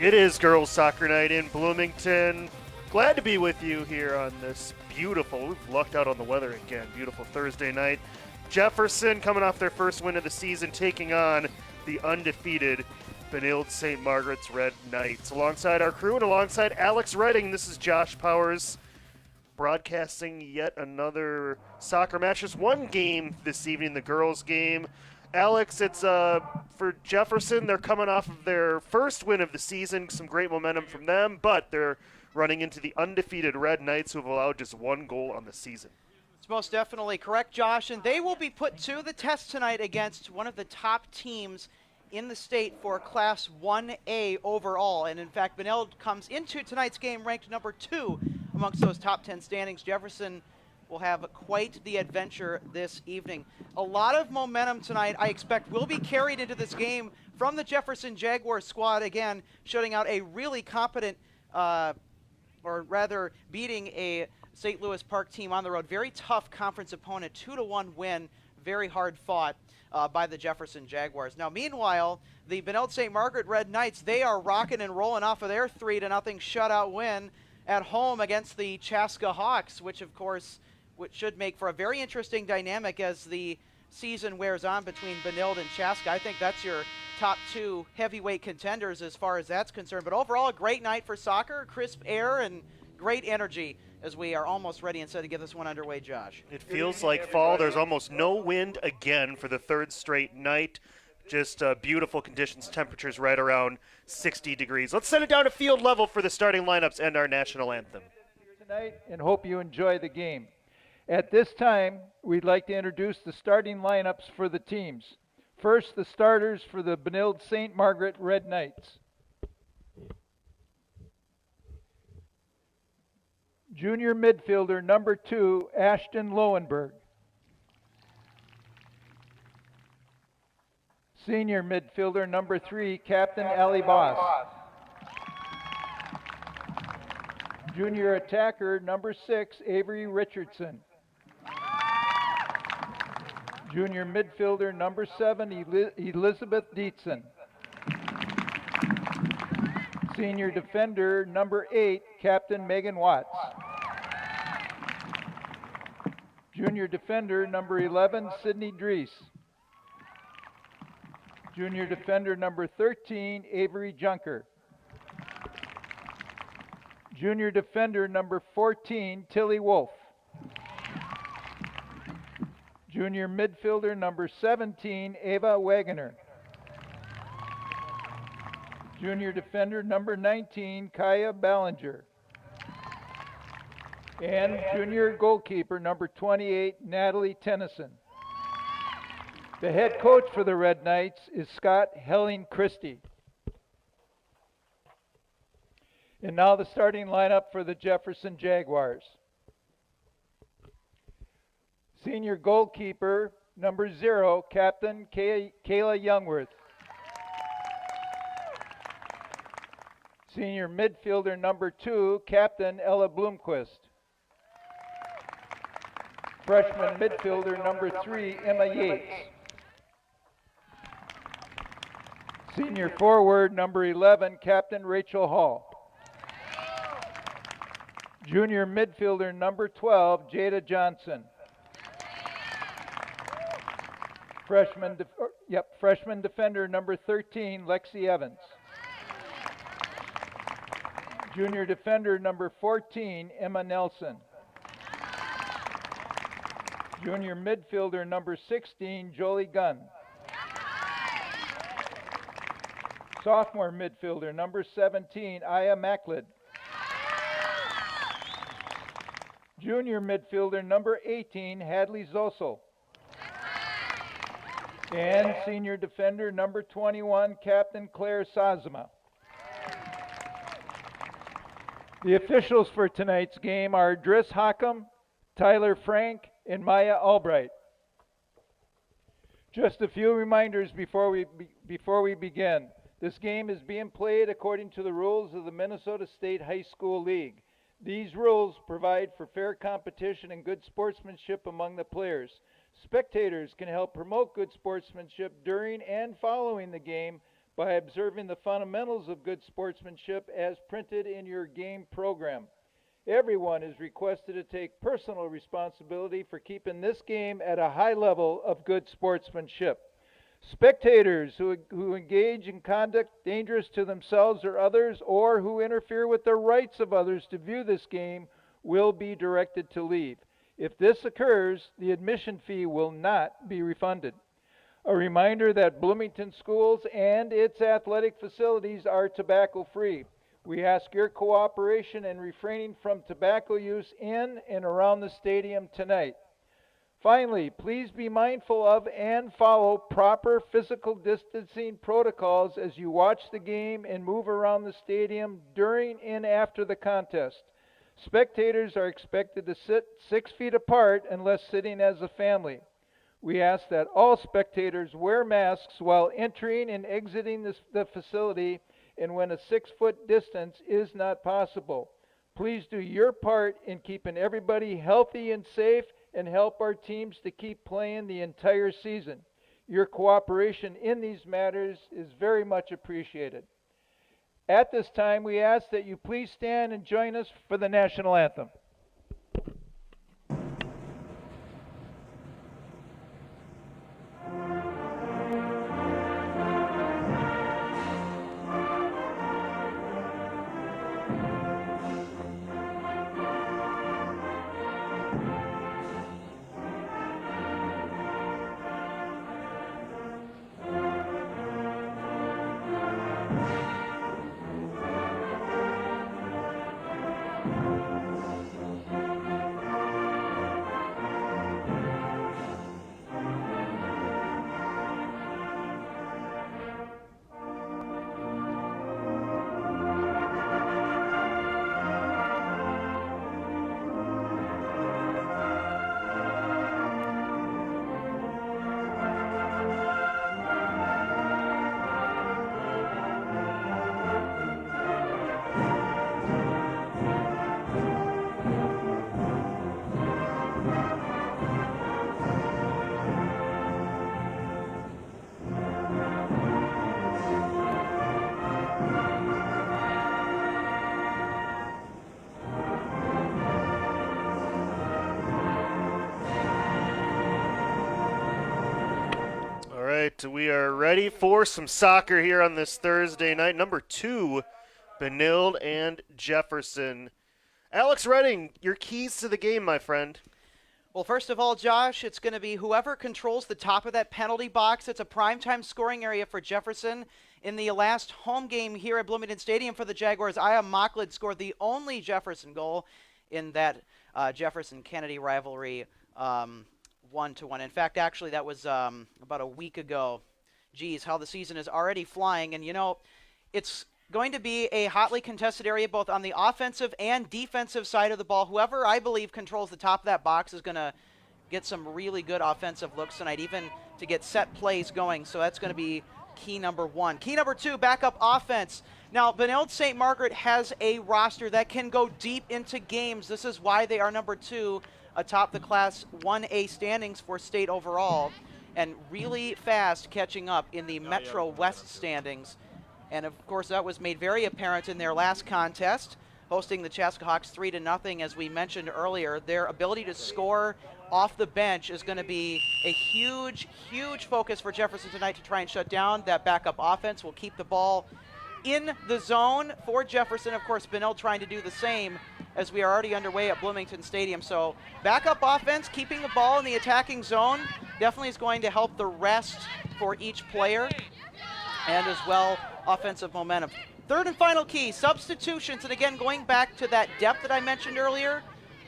It is girls soccer night in Bloomington. Glad to be with you here on this beautiful, we've lucked out on the weather again, beautiful Thursday night. Jefferson coming off their first win of the season, taking on the undefeated Benilde-St. Margaret's Red Knights. Alongside our crew and alongside Alex Redding, this is Josh Powers broadcasting yet another soccer match. Just one game this evening, the girls' game. Alex, it's for Jefferson. They're coming off of their first win of the season, some great momentum from them, but they're running into the undefeated Red Knights, who have allowed just one goal on the season. It's most definitely correct, Josh, and they will be put to the test tonight against one of the top teams in the state for Class 1A overall. And in fact, Benilde comes into tonight's game ranked number 2 amongst those top 10 standings. Jefferson will have quite the adventure this evening. A lot of momentum tonight, I expect, will be carried into this game from the Jefferson Jaguars squad, again, shutting out a really competent, or rather beating a St. Louis Park team on the road. Very tough conference opponent, 2-1 win, very hard fought by the Jefferson Jaguars. Now, meanwhile, the Benilde-St. Margaret Red Knights, they are rocking and rolling off of their 3-0 shutout win at home against the Chaska Hawks, which, of course, which should make for a very interesting dynamic as the season wears on between Benilde and Chaska. I think that's your top 2 heavyweight contenders as far as that's concerned. But overall, a great night for soccer, crisp air, and great energy as we are almost ready and set to get this one underway, Josh. It feels like fall. There's almost no wind again for the third straight night. Just beautiful conditions, temperatures right around 60 degrees. Let's send it down to field level for the starting lineups and our national anthem. Tonight, and hope you enjoy the game. At this time, we'd like to introduce the starting lineups for the teams. First, the starters for the Benilde-St. Margaret Red Knights. Junior midfielder number 2, Ashton Lowenberg. Senior midfielder number 3, Captain Ali Boss. Junior attacker number 6, Avery Richardson. Junior midfielder number 7, Elizabeth Dietzen. Senior defender number 8, Captain Megan Watts. Junior defender number 11, Sydney Drees. Junior defender number 13, Avery Junker. Junior defender number 14, Tilly Wolf. Junior midfielder number 17, Ava Wagoner. Junior defender number 19, Kaya Ballinger. And junior goalkeeper number 28, Natalie Tennyson. The head coach for the Red Knights is Scott Helling Christie. And now the starting lineup for the Jefferson Jaguars. Senior goalkeeper number 0, Captain Kayla Youngworth. Senior midfielder number 2, Captain Ella Bloomquist. Freshman midfielder number 3, Emma Yates. Senior forward number 11, Captain Rachel Hall. Junior midfielder number 12, Jada Johnson. Freshman defender number 13, Lexi Evans. Junior defender number 14, Emma Nelson. Junior midfielder number 16, Jolie Gunn. Sophomore midfielder number 17, Aya Macklid. Junior midfielder number 18, Hadley Zosel. And senior defender number 21, Captain Claire Sazama. The officials for tonight's game are Driss Hockham, Tyler Frank, and Maya Albright. Just a few reminders before we begin. This game is being played according to the rules of the Minnesota State High School League. These rules provide for fair competition and good sportsmanship among the players. Spectators can help promote good sportsmanship during and following the game by observing the fundamentals of good sportsmanship as printed in your game program. Everyone is requested to take personal responsibility for keeping this game at a high level of good sportsmanship. Spectators who engage in conduct dangerous to themselves or others, or who interfere with the rights of others to view this game, will be directed to leave. If this occurs, the admission fee will not be refunded. A reminder that Bloomington schools and its athletic facilities are tobacco-free. We ask your cooperation in refraining from tobacco use in and around the stadium tonight. Finally, please be mindful of and follow proper physical distancing protocols as you watch the game and move around the stadium during and after the contest. Spectators are expected to sit 6 feet apart unless sitting as a family. We ask that all spectators wear masks while entering and exiting the facility, and when a 6-foot distance is not possible. Please do your part in keeping everybody healthy and safe, and help our teams to keep playing the entire season. Your cooperation in these matters is very much appreciated. At this time, we ask that you please stand and join us for the national anthem. We are ready for some soccer here on this Thursday night. Number 2, Benilde and Jefferson. Alex Redding, your keys to the game, my friend. Well, first of all, Josh, it's going to be whoever controls the top of that penalty box. It's a primetime scoring area for Jefferson. In the last home game here at Bloomington Stadium for the Jaguars, Aya Mocklid scored the only Jefferson goal in that Jefferson-Kennedy rivalry 1-1. In fact, actually, that was about a week ago. Geez, how the season is already flying. And, you know, it's going to be a hotly contested area both on the offensive and defensive side of the ball. Whoever, I believe, controls the top of that box is going to get some really good offensive looks tonight, even to get set plays going. So that's going to be key number 1. Key number 2, backup offense. Now, Benilde-St. Margaret has a roster that can go deep into games. This is why they are number 2 atop the Class 1A standings for state overall, and really fast catching up in the Metro West standings. And of course, that was made very apparent in their last contest, hosting the Chaska Hawks 3-0. As we mentioned earlier, their ability to score off the bench is going to be a huge, huge focus for Jefferson tonight to try and shut down that backup offense. Will keep the ball in the zone for Jefferson. Of course, Benilde trying to do the same as we are already underway at Bloomington Stadium. So backup offense, keeping the ball in the attacking zone, definitely is going to help the rest for each player, and as well offensive momentum. Third and final key, substitutions. And again, going back to that depth that I mentioned earlier,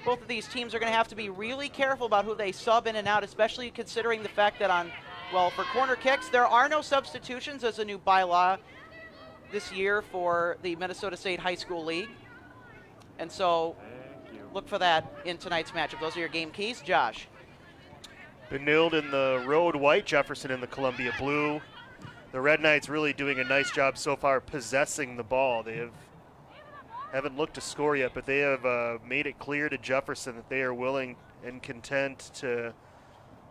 both of these teams are going to have to be really careful about who they sub in and out, especially considering the fact that for corner kicks, there are no substitutions as a new bylaw this year for the Minnesota State High School League. And so look for that in tonight's matchup. Those are your game keys. Josh. Benilde in the road white, Jefferson in the Columbia blue. The Red Knights really doing a nice job so far possessing the ball. They haven't looked to score yet, but they have made it clear to Jefferson that they are willing and content to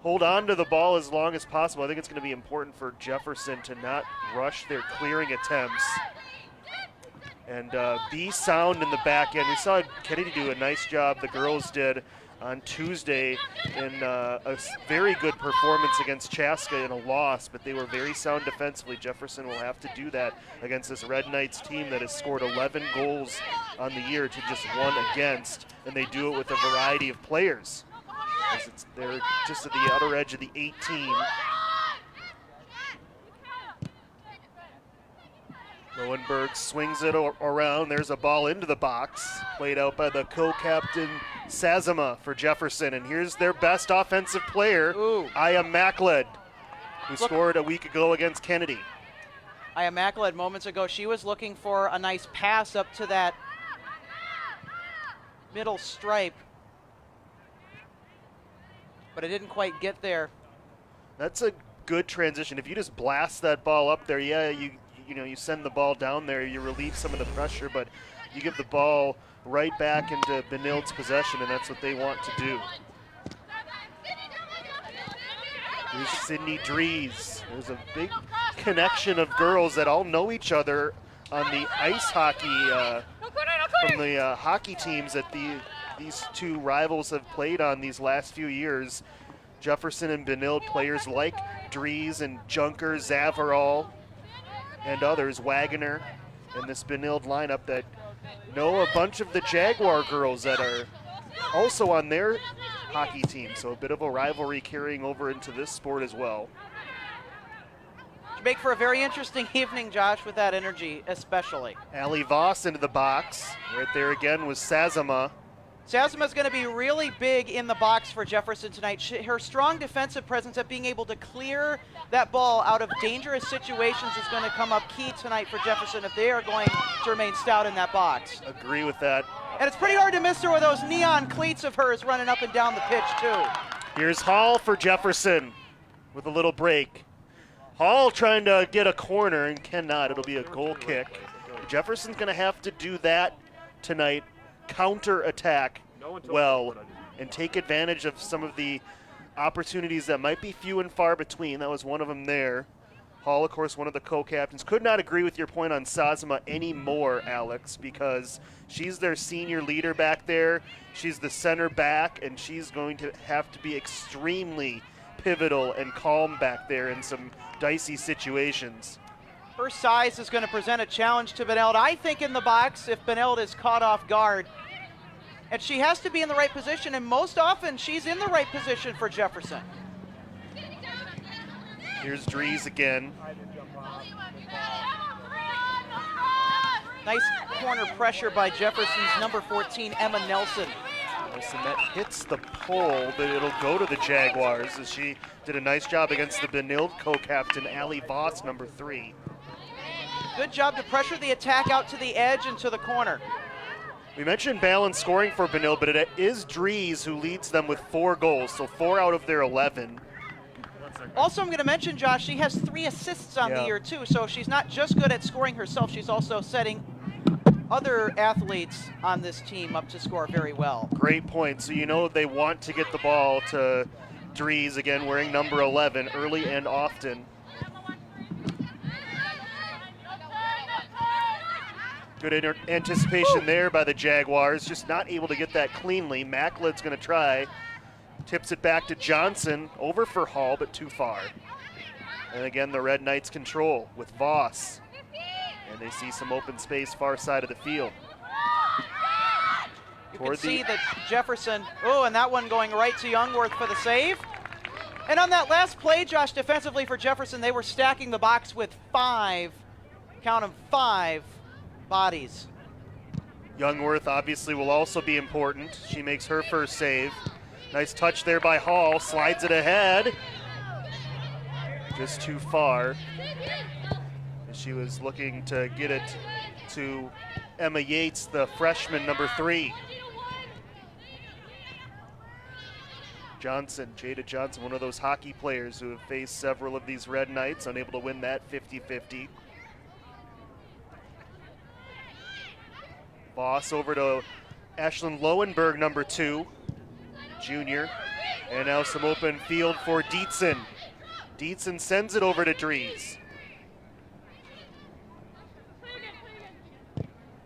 hold on to the ball as long as possible. I think it's going to be important for Jefferson to not rush their clearing attempts and be sound in the back end. We saw Kennedy do a nice job, the girls did, on Tuesday in a very good performance against Chaska in a loss, but they were very sound defensively. Jefferson will have to do that against this Red Knights team that has scored 11 goals on the year to just 1 against, and they do it with a variety of players. They're just at the outer edge of the 18. Lowenberg swings it around. There's a ball into the box, played out by the co-captain Sazama for Jefferson. And here's their best offensive player, Aya Mackled, who scored a week ago against Kennedy. Aya Mackled moments ago, she was looking for a nice pass up to that middle stripe, but it didn't quite get there. That's a good transition. If you just blast that ball up there, yeah, you send the ball down there, you relieve some of the pressure, but you give the ball right back into Benilde's possession, and that's what they want to do. Here's Sydney Dries. There's a big connection of girls that all know each other on the ice hockey, from the hockey teams that these two rivals have played on these last few years. Jefferson and Benilde players like Dries and Junker, Zavarol, and others, Wagner, and this Benilde lineup that know a bunch of the Jaguar girls that are also on their hockey team. So a bit of a rivalry carrying over into this sport as well. Should make for a very interesting evening, Josh, with that energy especially. Allie Voss into the box. Right there again was Sazama. Sazama's going to be really big in the box for Jefferson tonight. Her strong defensive presence at being able to clear that ball out of dangerous situations is going to come up key tonight for Jefferson if they are going to remain stout in that box. Agree with that. And it's pretty hard to miss her with those neon cleats of hers running up and down the pitch too. Here's Hall for Jefferson with a little break. Hall trying to get a corner and cannot. It'll be a goal kick. Jefferson's going to have to do that tonight. Counter-attack well and take advantage of some of the opportunities that might be few and far between. That was one of them there. Hall, of course, one of the co-captains. Could not agree with your point on Sazama anymore, Alex, because she's their senior leader back there. She's the center back, and she's going to have to be extremely pivotal and calm back there in some dicey situations. Her size is going to present a challenge to Benilde, I think, in the box if Benilde is caught off guard. And she has to be in the right position, and most often she's in the right position for Jefferson. Here's Dries again. Nice corner pressure by Jefferson's number 14, Emma Nelson. Nelson, that hits the pole, but it'll go to the Jaguars as she did a nice job against the Benilde co-captain, Allie Voss, number 3. Good job to pressure the attack out to the edge and to the corner. We mentioned balanced scoring for Benilde, but it is Dries who leads them with 4 goals, so 4 out of their 11. Also, I'm going to mention, Josh, she has 3 assists on the year, too, so she's not just good at scoring herself, she's also setting other athletes on this team up to score very well. Great point. So you know they want to get the ball to Dries, again, wearing number 11, early and often. Good anticipation there by the Jaguars, just not able to get that cleanly. Mackled's going to try. Tips it back to Johnson, over for Hall, but too far. And again, the Red Knights control with Voss. And they see some open space far side of the field. You can see that Jefferson, and that one going right to Youngworth for the save. And on that last play, Josh, defensively for Jefferson, they were stacking the box with 5, count them, 5 bodies. Youngworth obviously will also be important. She makes her first save. Nice touch there by Hall, slides it ahead. Just too far. She was looking to get it to Emma Yates, the freshman, number 3. Johnson, Jada Johnson, one of those hockey players who have faced several of these Red Knights, unable to win that 50-50. Voss over to Ashlyn Lowenberg, number 2, junior. And now some open field for Dietzen. Dietzen sends it over to Dries.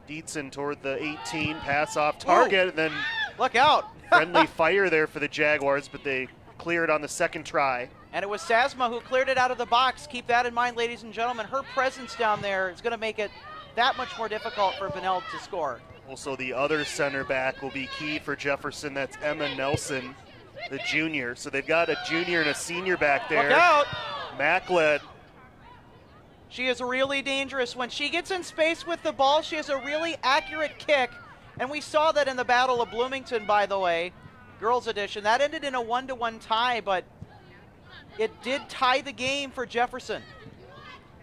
Dietzen toward the 18, pass off target, and then look out. friendly fire there for the Jaguars, but they clear it on the second try. And it was Sasma who cleared it out of the box. Keep that in mind, ladies and gentlemen. Her presence down there is going to make it that much more difficult for Benilde to score. Also, the other center back will be key for Jefferson. That's Emma Nelson, the junior. So they've got a junior and a senior back there. Look out. Macklett. She is really dangerous. When she gets in space with the ball, she has a really accurate kick. And we saw that in the Battle of Bloomington, by the way, girls edition. That ended in a 1-1 tie, but it did tie the game for Jefferson.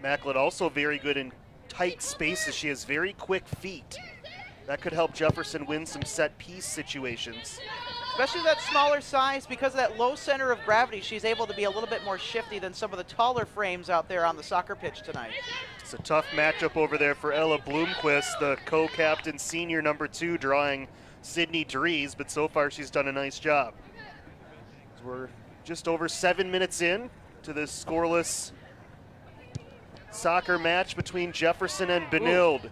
Macklett also very good in tight spaces. She has very quick feet. That could help Jefferson win some set piece situations. Especially that smaller size, because of that low center of gravity, she's able to be a little bit more shifty than some of the taller frames out there on the soccer pitch tonight. It's a tough matchup over there for Ella Bloomquist, the co-captain senior number 2, drawing Sydney Dries, but so far she's done a nice job. We're just over 7 minutes in to this scoreless soccer match between Jefferson and Benilde.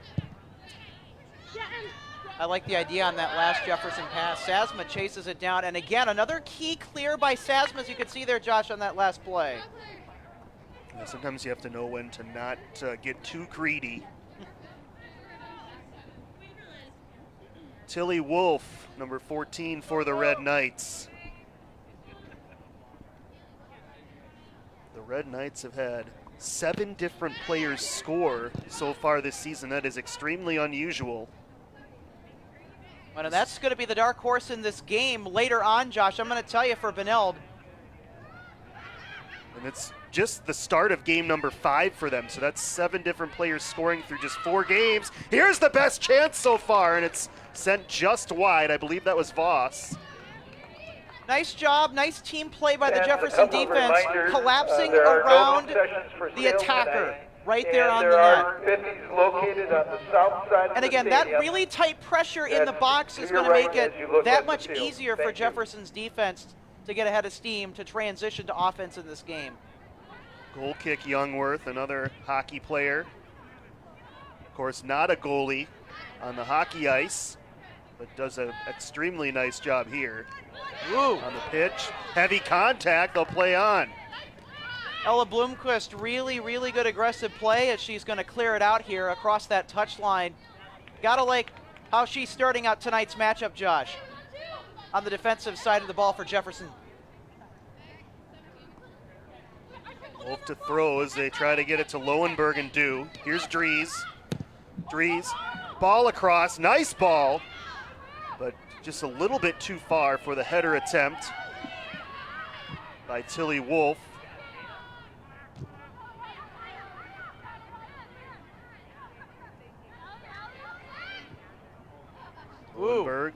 I like the idea on that last Jefferson pass. Sasma chases it down, and again, another key clear by Sasma, as you can see there, Josh, on that last play. Yeah, sometimes you have to know when to not get too greedy. Tilly Wolf, number 14 for the Red Knights. The Red Knights have had 7 different players score so far this season. That is extremely unusual. Well, that's going to be the dark horse in this game later on, Josh. I'm going to tell you, for Benilde. And it's just the start of game number 5 for them. So that's 7 different players scoring through just 4 games. Here's the best chance so far, and it's sent just wide. I believe that was Voss. Nice job, nice team play by the Jefferson defense, collapsing around the attacker right there on the net. Located on the south side of and again, that really tight pressure in the box is going to make it that much easier for Jefferson's defense to get ahead of steam to transition to offense in this game. Goal kick Youngworth, another hockey player. Of course, not a goalie on the hockey ice, but does an extremely nice job here. Woo. On the pitch. Heavy contact, they'll play on. Ella Bloomquist, really, really good aggressive play as she's going to clear it out here across that touchline. Gotta like how she's starting out tonight's matchup, Josh, on the defensive side of the ball for Jefferson. Wolf to throw as they try to get it to Lowenberg and do. Here's Dries. Dries, ball across, nice ball, but just a little bit too far for the header attempt by Tilly Wolf. Lowenberg.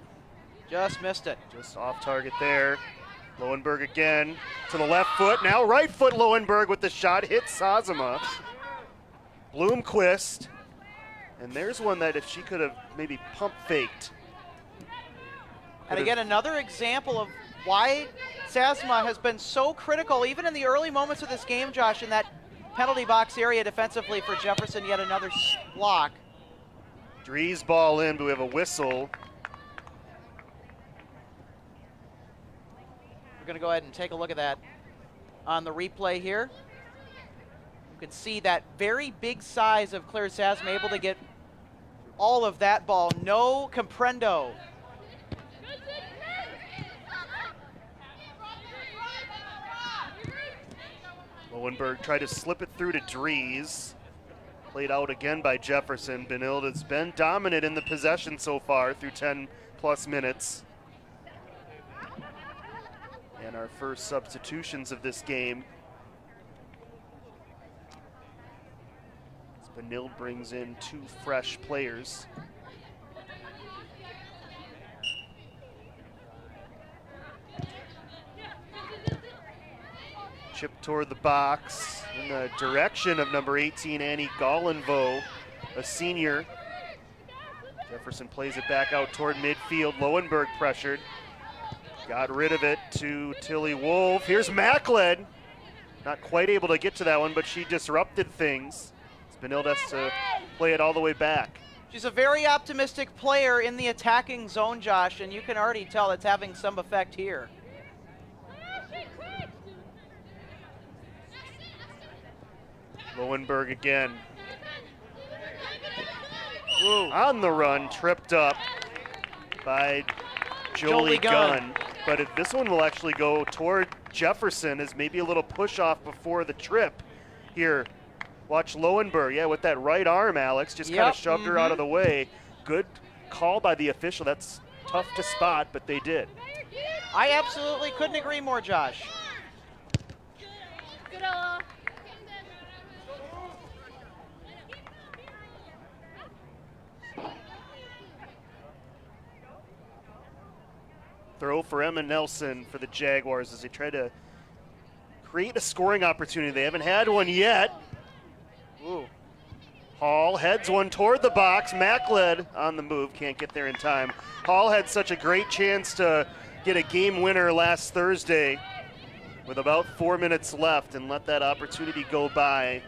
Just missed it. Just off target there. Lowenberg again to the left foot. Now right foot Lowenberg with the shot. Hits Sazama. Bloomquist. And there's one that if she could have maybe pump faked. And again, another example of why Sasma has been so critical, even in the early moments of this game, Josh, in that penalty box area defensively for Jefferson. Yet another block. Dries ball in, but we have a whistle. We're going to go ahead and take a look at that on the replay here. You can see that very big size of Claire Sasma able to get all of that ball. No comprendo. Lowenberg tried to slip it through to Dries. Played out again by Jefferson. Benilde has been dominant in the possession so far through 10 plus minutes. And our first substitutions of this game. As Benilde brings in 2 fresh players. Chip toward the box in the direction of number 18, Annie Gollenvo, a senior. Jefferson plays it back out toward midfield. Lowenberg pressured. Got rid of it to Tilly Wolf. Here's Macklin. Not quite able to get to that one, but she disrupted things. Benilde has to play it all the way back. She's a very optimistic player in the attacking zone, Josh, and you can already tell it's having some effect here. Lowenberg again. Ooh. On the run, tripped up by Jolie Gunn. But this one will actually go toward Jefferson as maybe a little push off before the trip here. Watch Lowenberg, yeah, with that right arm, Alex, just kind of shoved her out of the way. Good call by the official. That's tough to spot, but they did. I absolutely couldn't agree more, Josh. Throw for Emma Nelson for the Jaguars as they try to create a scoring opportunity. They haven't had one yet. Ooh. Hall heads one toward the box. Macklin on the move, can't get there in time. Hall had such a great chance to get a game winner last Thursday with about 4 minutes left and let that opportunity go by.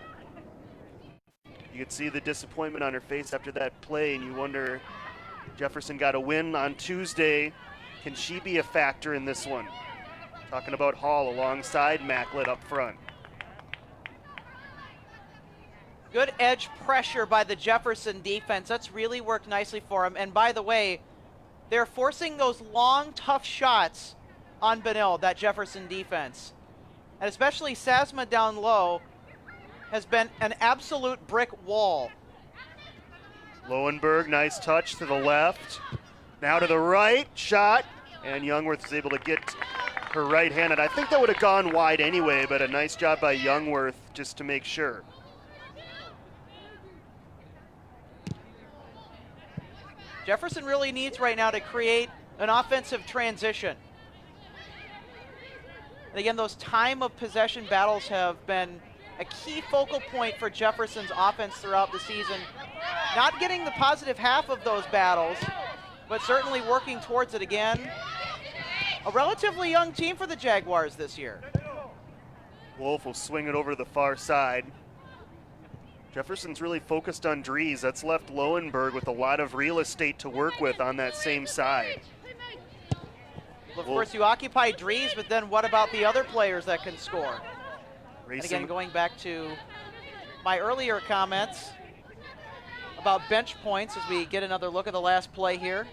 You could see the disappointment on her face after that play, and you wonder, Jefferson got a win on Tuesday. Can she be a factor in this one? Talking about Hall alongside Macklin up front. Good edge pressure by the Jefferson defense. That's really worked nicely for them. And by the way, they're forcing those long, tough shots on Benilde, that Jefferson defense. And especially Sasma down low has been an absolute brick wall. Lowenberg, nice touch to the left. Now to the right, shot, and Youngworth is able to get her right-handed. I think that would have gone wide anyway, but a nice job by Youngworth just to make sure. Jefferson really needs right now to create an offensive transition. And again, those time of possession battles have been a key focal point for Jefferson's offense throughout the season. Not getting the positive half of those battles, but certainly working towards it again. A relatively young team for the Jaguars this year. Wolf will swing it over to the far side. Jefferson's really focused on Dries. That's left Lowenberg with a lot of real estate to work with on that same side. Well, of course, you occupy Dries, but then what about the other players that can score? And again, going back to my earlier comments about bench points as we get another look at the last play here.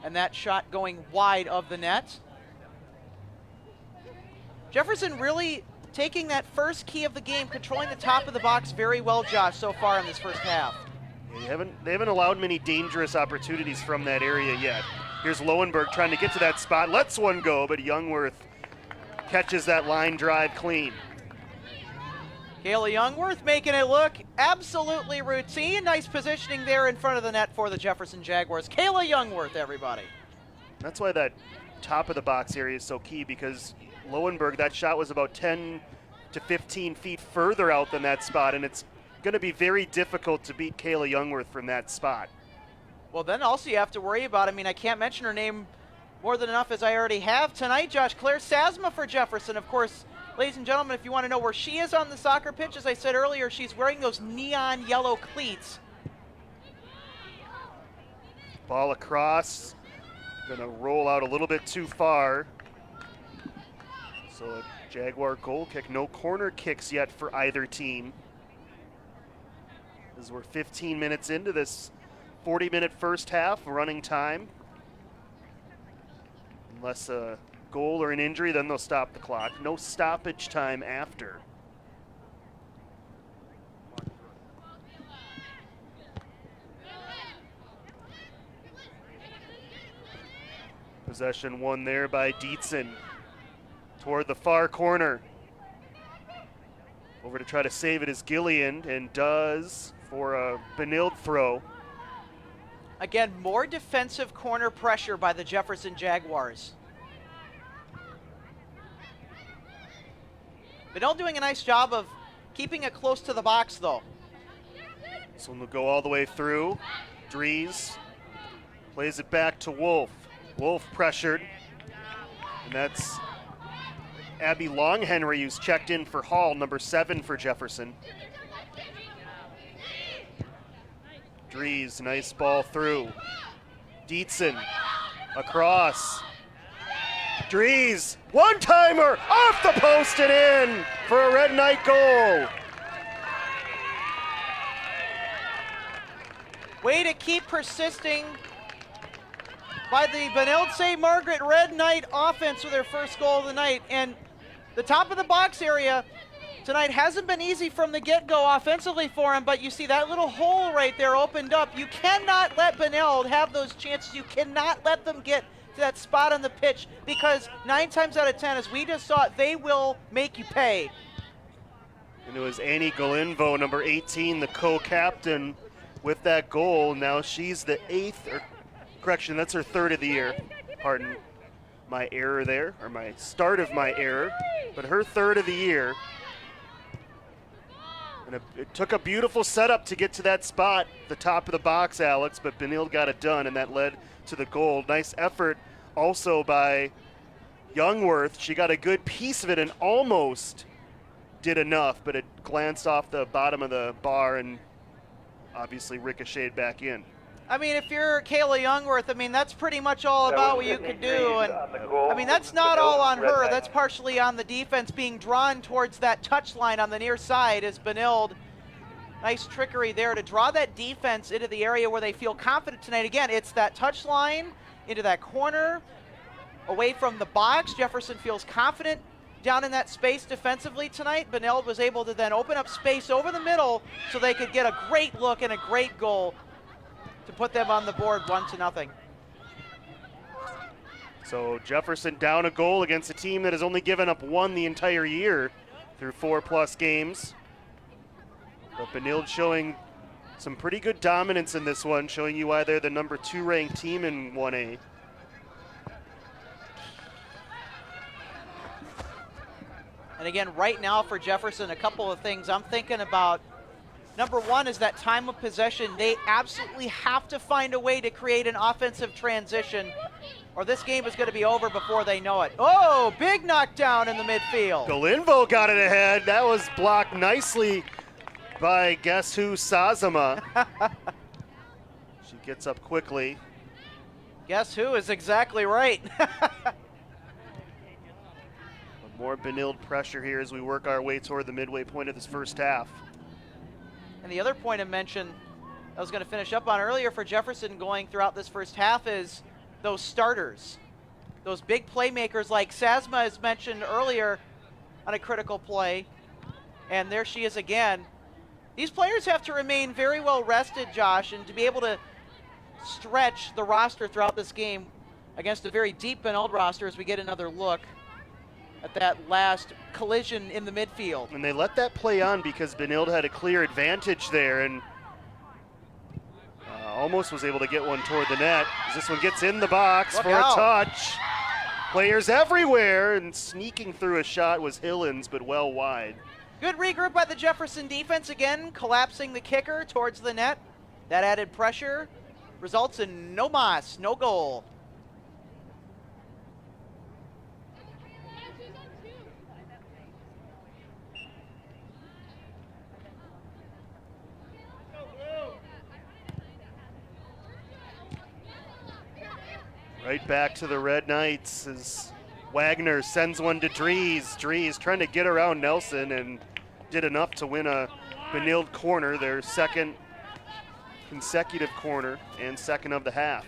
And that shot going wide of the net. Jefferson really taking that first key of the game, controlling the top of the box very well, Josh, so far in this first half. Yeah, they haven't allowed many dangerous opportunities from that area yet. Here's Lowenberg trying to get to that spot, lets one go, but Youngworth catches that line drive clean. Kayla Youngworth making it look absolutely routine. Nice positioning there in front of the net for the Jefferson Jaguars. Kayla Youngworth, everybody. That's why that top of the box area is so key, because Lowenberg, that shot was about 10 to 15 feet further out than that spot, and it's going to be very difficult to beat Kayla Youngworth from that spot. Well, then also you have to worry about, I can't mention her name more than enough as I already have tonight, Josh. Claire Sasma for Jefferson, of course. Ladies and gentlemen, if you want to know where she is on the soccer pitch, as I said earlier, she's wearing those neon yellow cleats. Ball across, going to roll out a little bit too far. So a Jaguar goal kick. No corner kicks yet for either team, as we're 15 minutes into this 40-minute first half running time. Unless a goal or an injury, then they'll stop the clock. No stoppage time after. Possession won there by Dietzen. Toward the far corner. Over to try to save it is Gillian, and does for a Benilde throw. Again, more defensive corner pressure by the Jefferson Jaguars. Benilde doing a nice job of keeping it close to the box, though. So we'll go all the way through. Dries plays it back to Wolf. Wolf pressured. And that's Abby Longhenry, who's checked in for Hall, number 7 for Jefferson. Dries, nice ball through. Dietzen, across. Dries, one-timer, off the post and in for a Red Knight goal. Way to keep persisting by the Benilde-St. Margaret Red Knight offense with their first goal of the night. And the top of the box area tonight hasn't been easy from the get-go offensively for them, but you see that little hole right there opened up. You cannot let Benilde have those chances. You cannot let them get to that spot on the pitch, because 9 times out of 10, as we just saw, they will make you pay. And it was Annie Galinvo, number 18, the co-captain with that goal. Now she's the 8th, or correction, that's her 3rd of the year. Pardon my error there, or my start of my error, but her 3rd of the year. And it took a beautiful setup to get to that spot, the top of the box, Alex, but Benilde got it done, and that led to the goal. Nice effort also by Youngworth. She got a good piece of it and almost did enough, but it glanced off the bottom of the bar and obviously ricocheted back in. I mean, if you're Kayla Youngworth, I mean, that's pretty much all about what you could do. And I mean, that's not all on her. That's partially on the defense being drawn towards that touch line on the near side as Benilde. Nice trickery there to draw that defense into the area where they feel confident tonight. Again, it's that touch line into that corner, away from the box. Jefferson feels confident down in that space defensively tonight. Benilde was able to then open up space over the middle so they could get a great look and a great goal to put them on the board 1-0. So Jefferson down a goal against a team that has only given up 1 the entire year through 4+ games. But Benilde showing some pretty good dominance in this one, showing you why they're the number 2 ranked team in 1A. And again, right now for Jefferson, a couple of things I'm thinking about. Number 1 is that time of possession. They absolutely have to find a way to create an offensive transition, or this game is going to be over before they know it. Oh, big knockdown in the midfield. Galinvo got it ahead. That was blocked nicely by guess who, Sazama. She gets up quickly. Guess who is exactly right. More Benilde pressure here as we work our way toward the midway point of this first half. And the other point I mentioned, I was going to finish up on earlier for Jefferson going throughout this first half, is those starters. Those big playmakers like Sazma, as mentioned earlier, on a critical play. And there she is again. These players have to remain very well rested, Josh, and to be able to stretch the roster throughout this game against a very deep Benilde roster as we get another look at that last collision in the midfield. And they let that play on because Benilde had a clear advantage there and almost was able to get one toward the net. As this one gets in the box Look for out. a touch. Players everywhere, and sneaking through a shot was Hillens, but well wide. Good regroup by the Jefferson defense again, collapsing the kicker towards the net. That added pressure results in no mas, no goal. Right back to the Red Knights as Wagner sends one to Dries. Dries trying to get around Nelson and did enough to win a Benilde corner, their 2nd consecutive corner and 2nd of the half.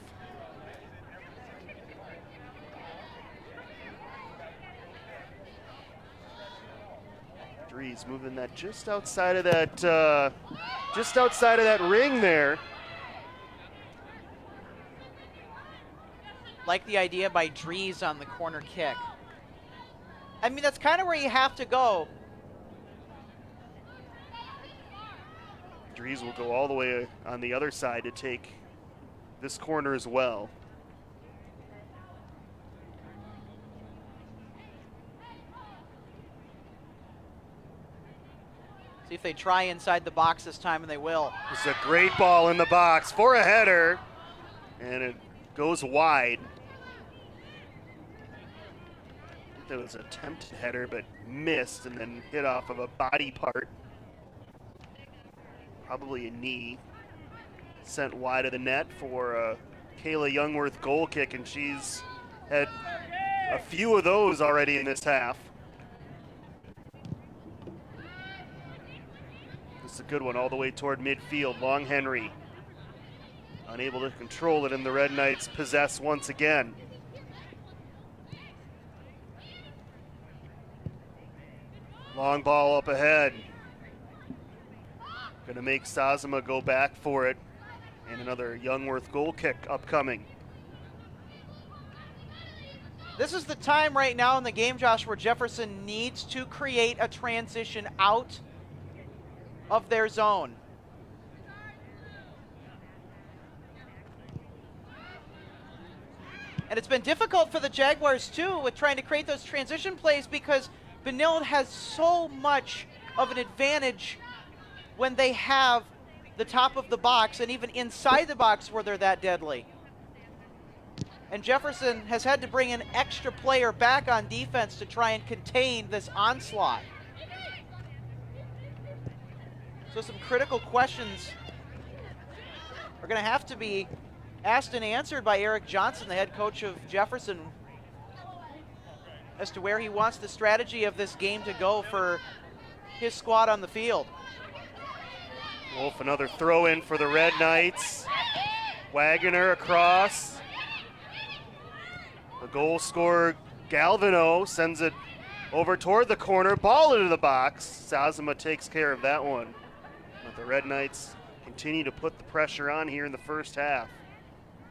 Dries moving that just outside of that ring there. Like the idea by Dries on the corner kick. I mean, that's kind of where you have to go. Dries will go all the way on the other side to take this corner as well. See if they try inside the box this time, and they will. It's a great ball in the box for a header, and it goes wide. There was an attempted header, but missed and then hit off of a body part. Probably a knee. Sent wide of the net for a Kayla Youngworth goal kick, and she's had a few of those already in this half. This is a good one all the way toward midfield. Long Henry unable to control it, and the Red Knights possess once again. Long ball up ahead. Gonna make Sazama go back for it. And another Youngworth goal kick upcoming. This is the time right now in the game, Josh, where Jefferson needs to create a transition out of their zone. And it's been difficult for the Jaguars, too, with trying to create those transition plays because Benilde has so much of an advantage when they have the top of the box and even inside the box where they're that deadly. And Jefferson has had to bring an extra player back on defense to try and contain this onslaught. So some critical questions are going to have to be asked and answered by Eric Johnson, the head coach of Jefferson, as to where he wants the strategy of this game to go for his squad on the field. Wolf, another throw in for the Red Knights. Wagoner across. The goal scorer, Galvino, sends it over toward the corner. Ball into the box. Sazama takes care of that one. But the Red Knights continue to put the pressure on here in the first half.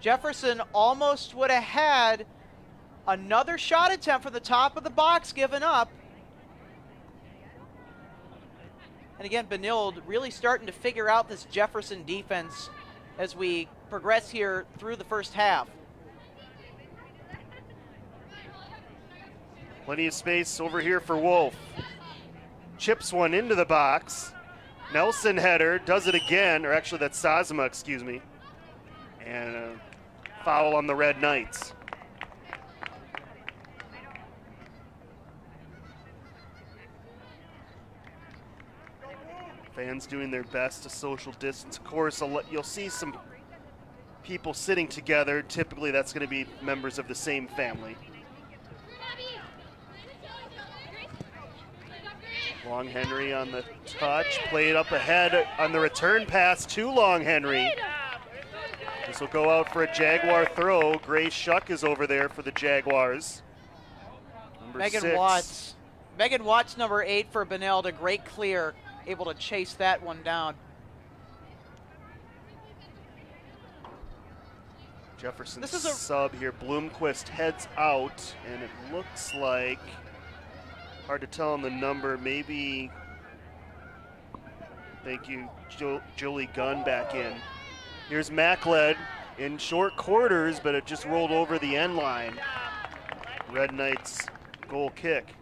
Jefferson almost would have had another shot attempt from the top of the box given up. And again, Benilde really starting to figure out this Jefferson defense as we progress here through the first half. Plenty of space over here for Wolf. Chips one into the box. Nelson header, does it again, or actually that's Sazama, excuse me. And a foul on the Red Knights. Fans doing their best to social distance. Of course, you'll see some people sitting together. Typically, that's going to be members of the same family. Long Henry on the touch, played up ahead on the return pass to Long Henry. This will go out for a Jaguar throw. Grace Shuck is over there for the Jaguars. Number Megan 6. Watts. Megan Watts, number 8 for Benilde, a great clear, able to chase that one down. Jefferson's sub here. Bloomquist heads out, and it looks like, hard to tell on the number, maybe, thank you, Julie Gunn back in. Here's Macled in short quarters, but it just rolled over the end line. Red Knights goal kick.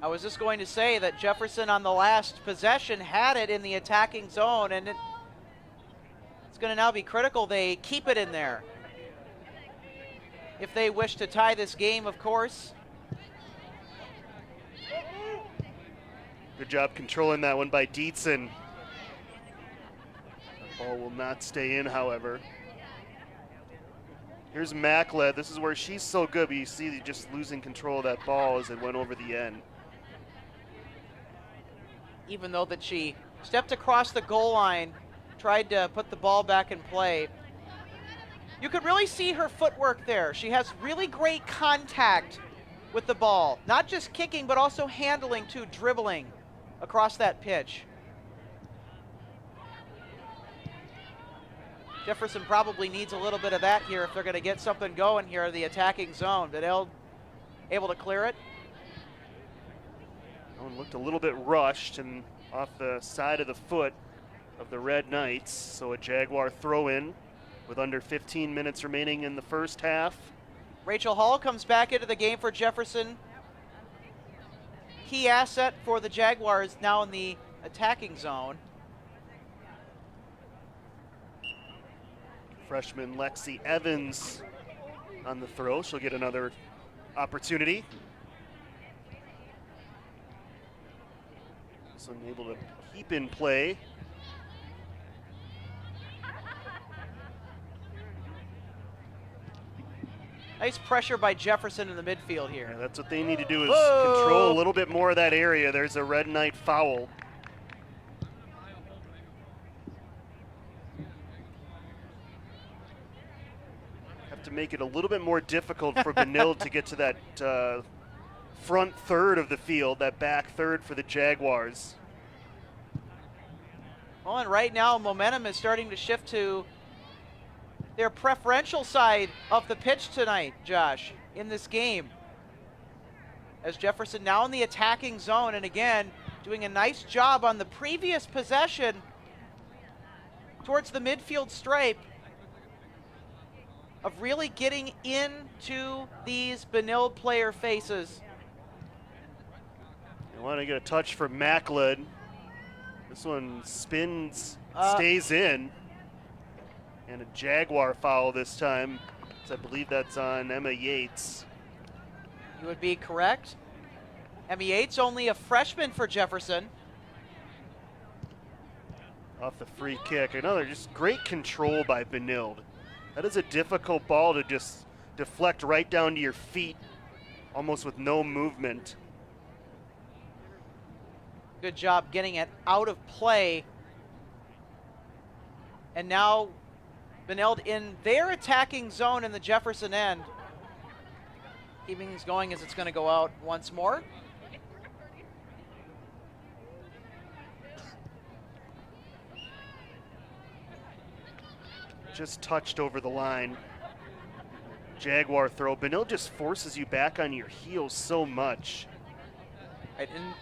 I was just going to say that Jefferson on the last possession had it in the attacking zone, and it's going to now be critical they keep it in there if they wish to tie this game, of course. Good job controlling that one by Dietzen. The ball will not stay in, however. Here's Macled. This is where she's so good, but you see just losing control of that ball as it went over the end. Even though that she stepped across the goal line, tried to put the ball back in play. You could really see her footwork there. She has really great contact with the ball. Not just kicking, but also handling too, dribbling across that pitch. Jefferson probably needs a little bit of that here if they're going to get something going here in the attacking zone. Benilde able to clear it. That one looked a little bit rushed and off the side of the foot of the Red Knights. So a Jaguar throw in with under 15 minutes remaining in the first half. Rachel Hall comes back into the game for Jefferson. Key asset for the Jaguars now in the attacking zone. Freshman Lexi Evans on the throw. She'll get another opportunity. This one able to keep in play. Nice pressure by Jefferson in the midfield here. Yeah, that's what they need to do is Whoa. control a little bit more of that area. There's a Red Knight foul. Have to make it a little bit more difficult for Benilde to get to that front third of the field, that back third for the Jaguars. Well, and right now momentum is starting to shift to their preferential side of the pitch tonight, Josh, in this game. As Jefferson now in the attacking zone, and again, doing a nice job on the previous possession towards the midfield stripe of really getting into these Benilde player faces. You want to get a touch for Margaret. This one spins, stays in. And a Jaguar foul this time. So I believe that's on Emma Yates. You would be correct. Emma Yates, only a freshman for Jefferson. Off the free kick. Another just great control by Benilde. That is a difficult ball to just deflect right down to your feet, almost with no movement. Good job getting it out of play. And now Benilde in their attacking zone in the Jefferson end. Keeping things going as it's going to go out once more. Just touched over the line. Jaguar throw. Benilde just forces you back on your heels so much. Right, and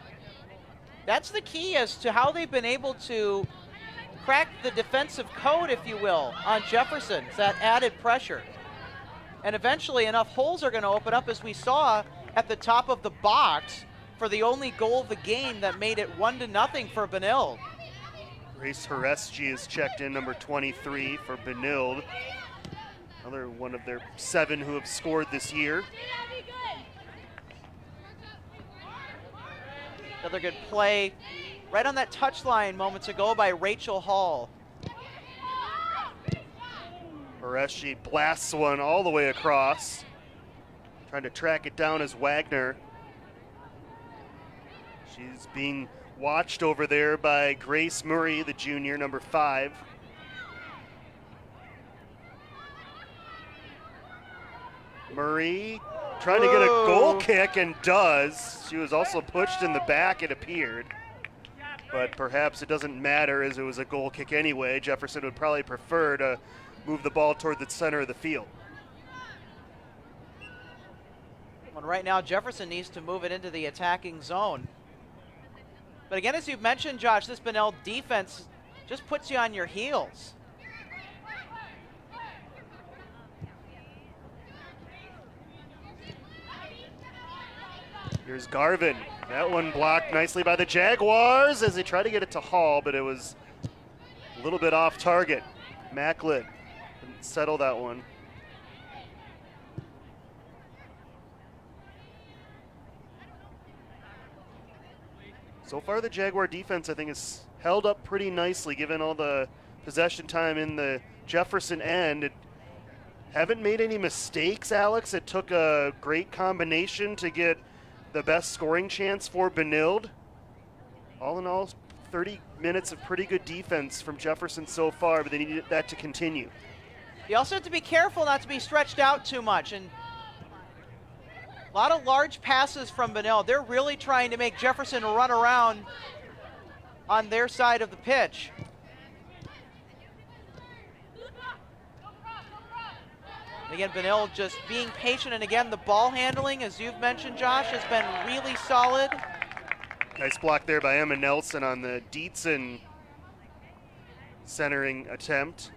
that's the key as to how they've been able to crack the defensive code, if you will, on Jefferson. It's that added pressure. And eventually enough holes are going to open up, as we saw at the top of the box for the only goal of the game that made it 1-0 for Benilde. Grace Horesci is checked in, number 23 for Benilde. Another one of their 7 who have scored this year. Another good play right on that touchline moments ago by Rachel Hall. Horesci blasts one all the way across. Trying to track it down as Wagner. She's being watched over there by Grace Murray, the junior, number 5. Murray trying to get a goal kick and does. She was also pushed in the back, it appeared. But perhaps it doesn't matter as it was a goal kick anyway. Jefferson would probably prefer to move the ball toward the center of the field. Well, right now Jefferson needs to move it into the attacking zone. But again, as you've mentioned, Josh, this Benilde defense just puts you on your heels. Here's Garvin. That one blocked nicely by the Jaguars as they try to get it to Hall, but it was a little bit off target. Macklin didn't settle that one. So far, the Jaguar defense, I think, has held up pretty nicely given all the possession time in the Jefferson end. It haven't made any mistakes, Alex. It took a great combination to get the best scoring chance for Benilde. All in all, 30 minutes of pretty good defense from Jefferson so far, but they need that to continue. You also have to be careful not to be stretched out too much. And a lot of large passes from Benilde. They're really trying to make Jefferson run around on their side of the pitch. And again, Benilde just being patient, and again, the ball handling, as you've mentioned, Josh, has been really solid. Nice block there by Emma Nelson on the Dietzen centering attempt.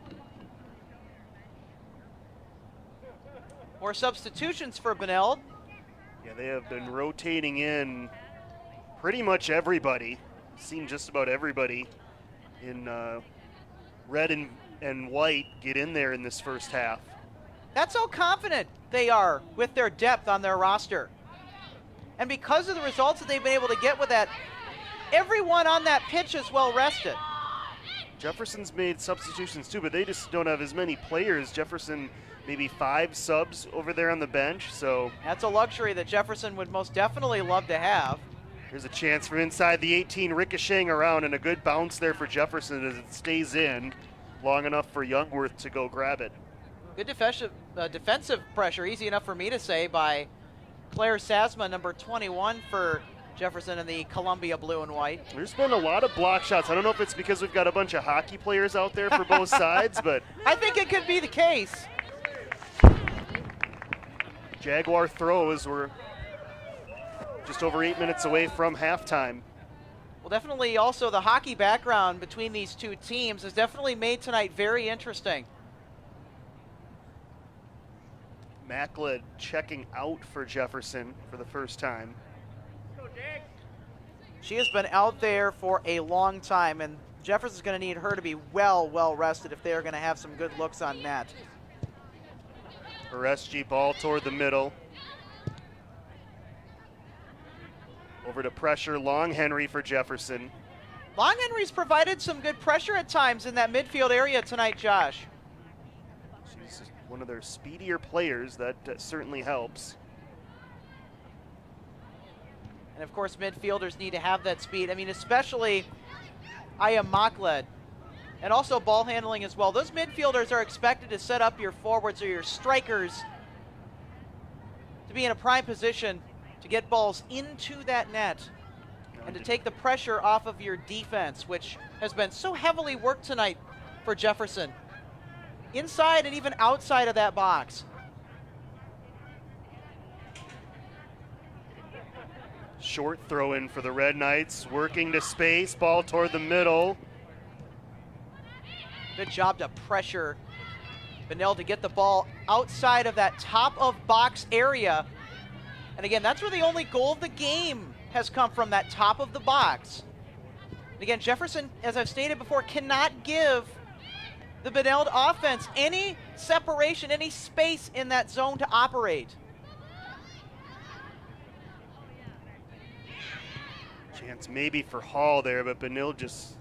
More substitutions for Benilde. Yeah, they have been rotating in pretty much everybody. Seen just about everybody in red and white get in there in this first half. That's how confident they are with their depth on their roster. And because of the results that they've been able to get with that everyone on that pitch is well rested. Jefferson's made substitutions too, but they just don't have as many players. Jefferson, maybe 5 subs over there on the bench, so. That's a luxury that Jefferson would most definitely love to have. There's a chance from inside the 18, ricocheting around, and a good bounce there for Jefferson as it stays in long enough for Youngworth to go grab it. Good defensive pressure, easy enough for me to say, by Claire Sasma, number 21 for Jefferson in the Columbia blue and white. There's been a lot of block shots. I don't know if it's because we've got a bunch of hockey players out there for both sides, but. I think it could be the case. Jaguar throws. We're just over 8 minutes away from halftime. Well, definitely also the hockey background between these two teams has definitely made tonight very interesting. Macklin checking out for Jefferson for the first time. She has been out there for a long time, and Jefferson's going to need her to be well rested if they are going to have some good looks on net. SG ball toward the middle. Over to pressure, Long Henry for Jefferson. Long Henry's provided some good pressure at times in that midfield area tonight, Josh. She's one of their speedier players. That certainly helps. And of course, midfielders need to have that speed. I mean, especially Aya Makled. And also ball handling as well. Those midfielders are expected to set up your forwards or your strikers to be in a prime position to get balls into that net and to take the pressure off of your defense, which has been so heavily worked tonight for Jefferson. Inside and even outside of that box. Short throw in for the Red Knights, working to space, ball toward the middle. Good job to pressure Benilde to get the ball outside of that top of box area. And again, that's where the only goal of the game has come from, that top of the box. And again, Jefferson, as I've stated before, cannot give the Benilde offense any separation, any space in that zone to operate. Chance maybe for Hall there, but Benilde just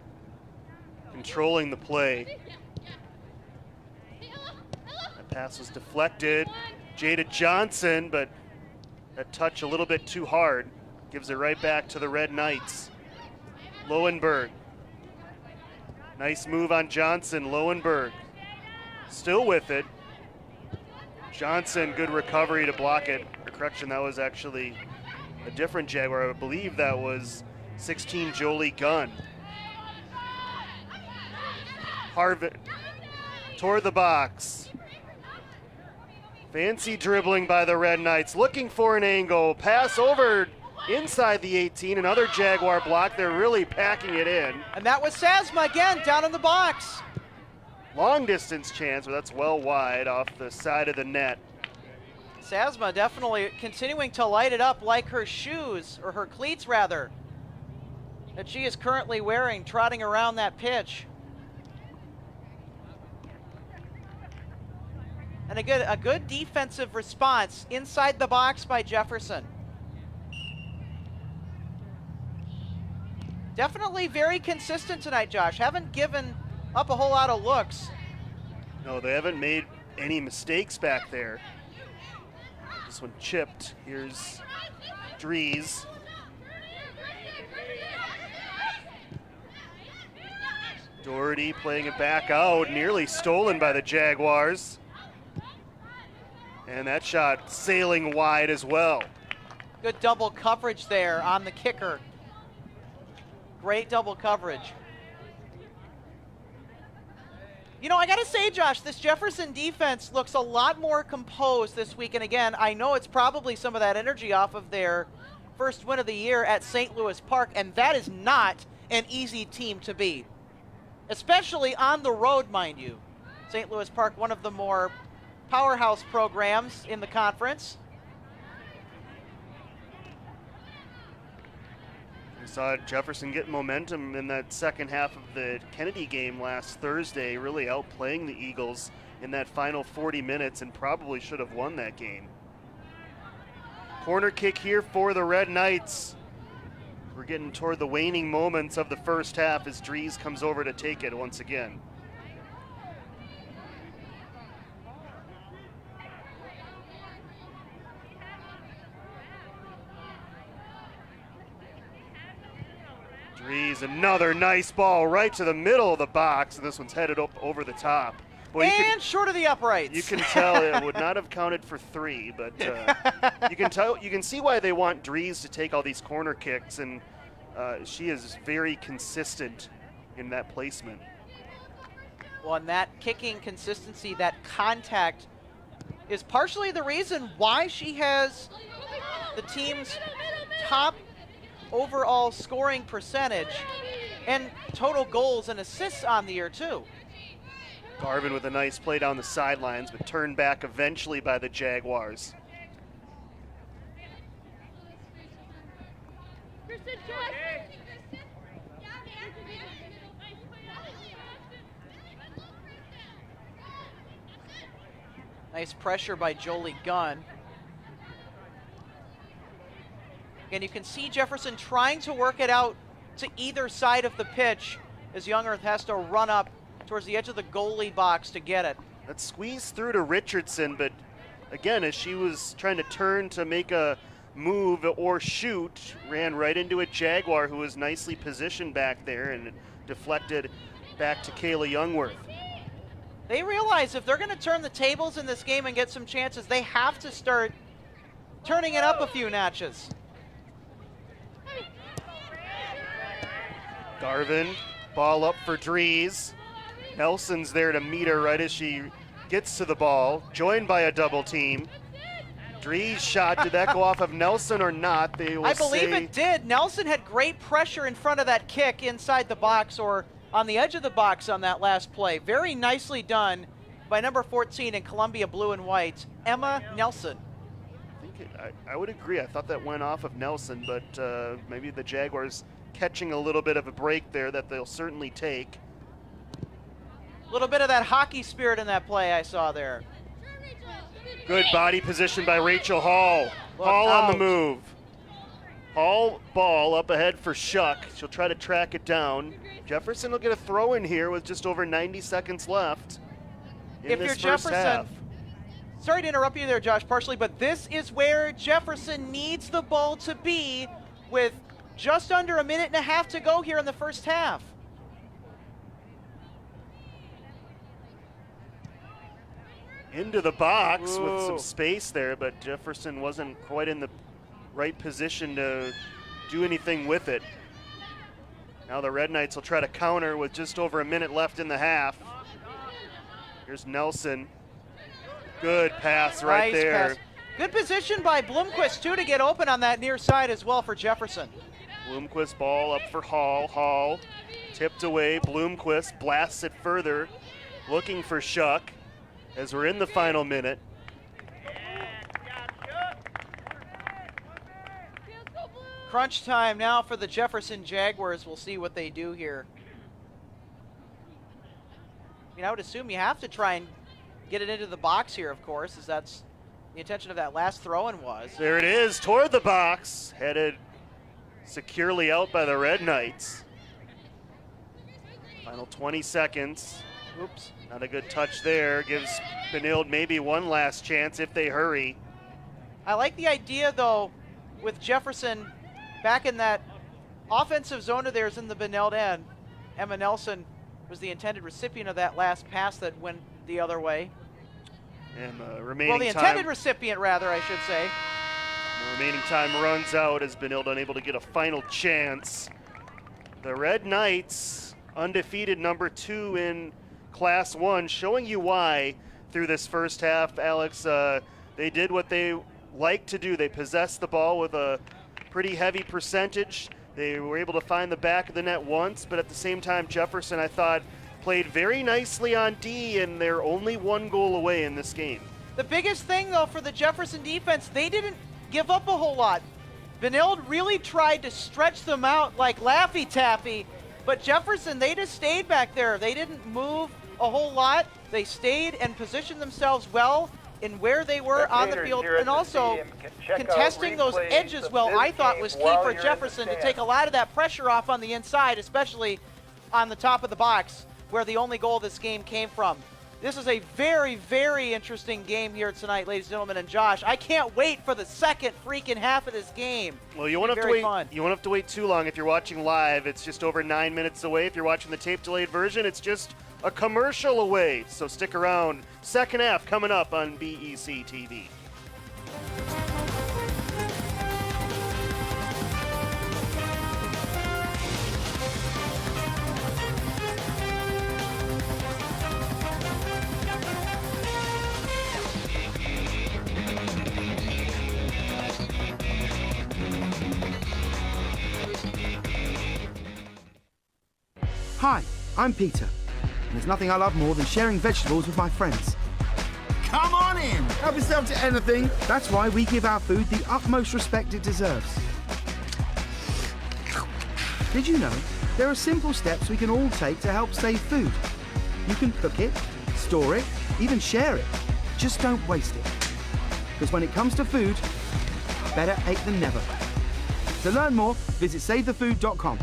controlling the play. That pass was deflected. Jada Johnson, but that touch a little bit too hard. Gives it right back to the Red Knights. Lowenberg. Nice move on Johnson. Lowenberg still with it. Johnson, good recovery to block it. Or correction, that was actually a different Jaguar. I believe that was 16 Jolie Gunn. Harvitt toward the box. Fancy dribbling by the Red Knights, looking for an angle. Pass over inside the 18. Another Jaguar block. They're really packing it in. And that was Sasma again, down in the box. Long distance chance, but that's well wide off the side of the net. Sasma definitely continuing to light it up like her shoes, or her cleats rather, that she is currently wearing, trotting around that pitch. And a good defensive response inside the box by Jefferson. Definitely very consistent tonight, Josh. Haven't given up a whole lot of looks. No, they haven't made any mistakes back there. This one chipped. Here's Dries. Doherty playing it back out, nearly stolen by the Jaguars. And that shot sailing wide as well. Good double coverage there on the kicker. Great double coverage. You know, I gotta say, Josh, this Jefferson defense looks a lot more composed this week. And again, I know it's probably some of that energy off of their first win of the year at St. Louis Park, and that is not an easy team to beat, especially on the road, mind you. St. Louis Park, one of the more powerhouse programs in the conference. We saw Jefferson get momentum in that second half of the Kennedy game last Thursday, really outplaying the Eagles in that final 40 minutes and probably should have won that game. Corner kick here for the Red Knights. We're getting toward the waning moments of the first half as Dries comes over to take it once again. Dries, another nice ball right to the middle of the box, and this one's headed up over the top. Boy, and short of the uprights. You can tell it would not have counted for 3, but you can see why they want Dries to take all these corner kicks, and she is very consistent in that placement. Well, and that kicking consistency, that contact, is partially the reason why she has the team's top overall scoring percentage and total goals and assists on the year, too. Garvin with a nice play down the sidelines, but turned back eventually by the Jaguars. Nice pressure by Jolie Gunn. And you can see Jefferson trying to work it out to either side of the pitch as Young Earth has to run up towards the edge of the goalie box to get it. That squeezed through to Richardson, but again, as she was trying to turn to make a move or shoot, ran right into a Jaguar who was nicely positioned back there and deflected back to Kayla Youngworth. They realize if they're going to turn the tables in this game and get some chances, they have to start turning it up a few notches. Garvin, ball up for Dries. Nelson's there to meet her right as she gets to the ball, joined by a double team. Dries' shot, did that go off of Nelson or not? I believe it did. Nelson had great pressure in front of that kick inside the box or on the edge of the box on that last play. Very nicely done by number 14 in Columbia blue and white, Emma Nelson. I would agree. I thought that went off of Nelson, but maybe the Jaguars catching a little bit of a break there that they'll certainly take. A little bit of that hockey spirit in that play I saw there. Good body position by Rachel Hall. Hall on the move. Hall ball up ahead for Shuck. She'll try to track it down. Jefferson will get a throw in here with just over 90 seconds left in this first half. Sorry to interrupt you there, Josh, partially, but this is where Jefferson needs the ball to be with just under a minute and a half to go here in the first half. Into the box with some space there, but Jefferson wasn't quite in the right position to do anything with it. Now the Red Knights will try to counter with just over a minute left in the half. Here's Nelson. Good pass right there. Pass. Good position by Bloomquist, too, to get open on that near side as well for Jefferson. Bloomquist ball up for Hall. Hall tipped away. Bloomquist blasts it further, looking for Shuck as we're in the final minute. Crunch time now for the Jefferson Jaguars. We'll see what they do here. I mean, I would assume you have to try and get it into the box here, of course, as that's the intention of that last throw-in was. There it is, toward the box, headed securely out by the Red Knights. Final 20 seconds. Oops, not a good touch there. Gives Benilde maybe one last chance if they hurry. I like the idea, though, with Jefferson back in that offensive zone of theirs in the Benilde end. Emma Nelson was the intended recipient of that last pass that went the other way. And the remaining well, the intended recipient, rather, I should say. The remaining time runs out as Benilde unable to get a final chance. The Red Knights, undefeated number 2 in Class 1, showing you why through this first half, Alex. They did what they like to do. They possessed the ball with a pretty heavy percentage. They were able to find the back of the net once, but at the same time, Jefferson, I thought, played very nicely on D, and they're only 1 goal away in this game. The biggest thing, though, for the Jefferson defense, they didn't give up a whole lot. Benilde really tried to stretch them out like Laffy Taffy, but Jefferson, they just stayed back there. They didn't move a whole lot. They stayed and positioned themselves well in where they were on the field, and also contesting those edges well, I thought was key for Jefferson to take a lot of that pressure off on the inside, especially on the top of the box, where the only goal this game came from. This is a very, very interesting game here tonight, ladies and gentlemen. And Josh, I can't wait for the second freaking half of this game. Well, you won't have to wait. You won't have to wait too long if you're watching live. It's just over 9 minutes away. If you're watching the tape-delayed version, it's just a commercial away. So stick around. Second half coming up on BEC-TV. Hi, I'm Peter, and there's nothing I love more than sharing vegetables with my friends. Come on in! Help yourself to anything. That's why we give our food the utmost respect it deserves. Did you know there are simple steps we can all take to help save food? You can cook it, store it, even share it. Just don't waste it. Because when it comes to food, better ate than never. To learn more, visit savethefood.com.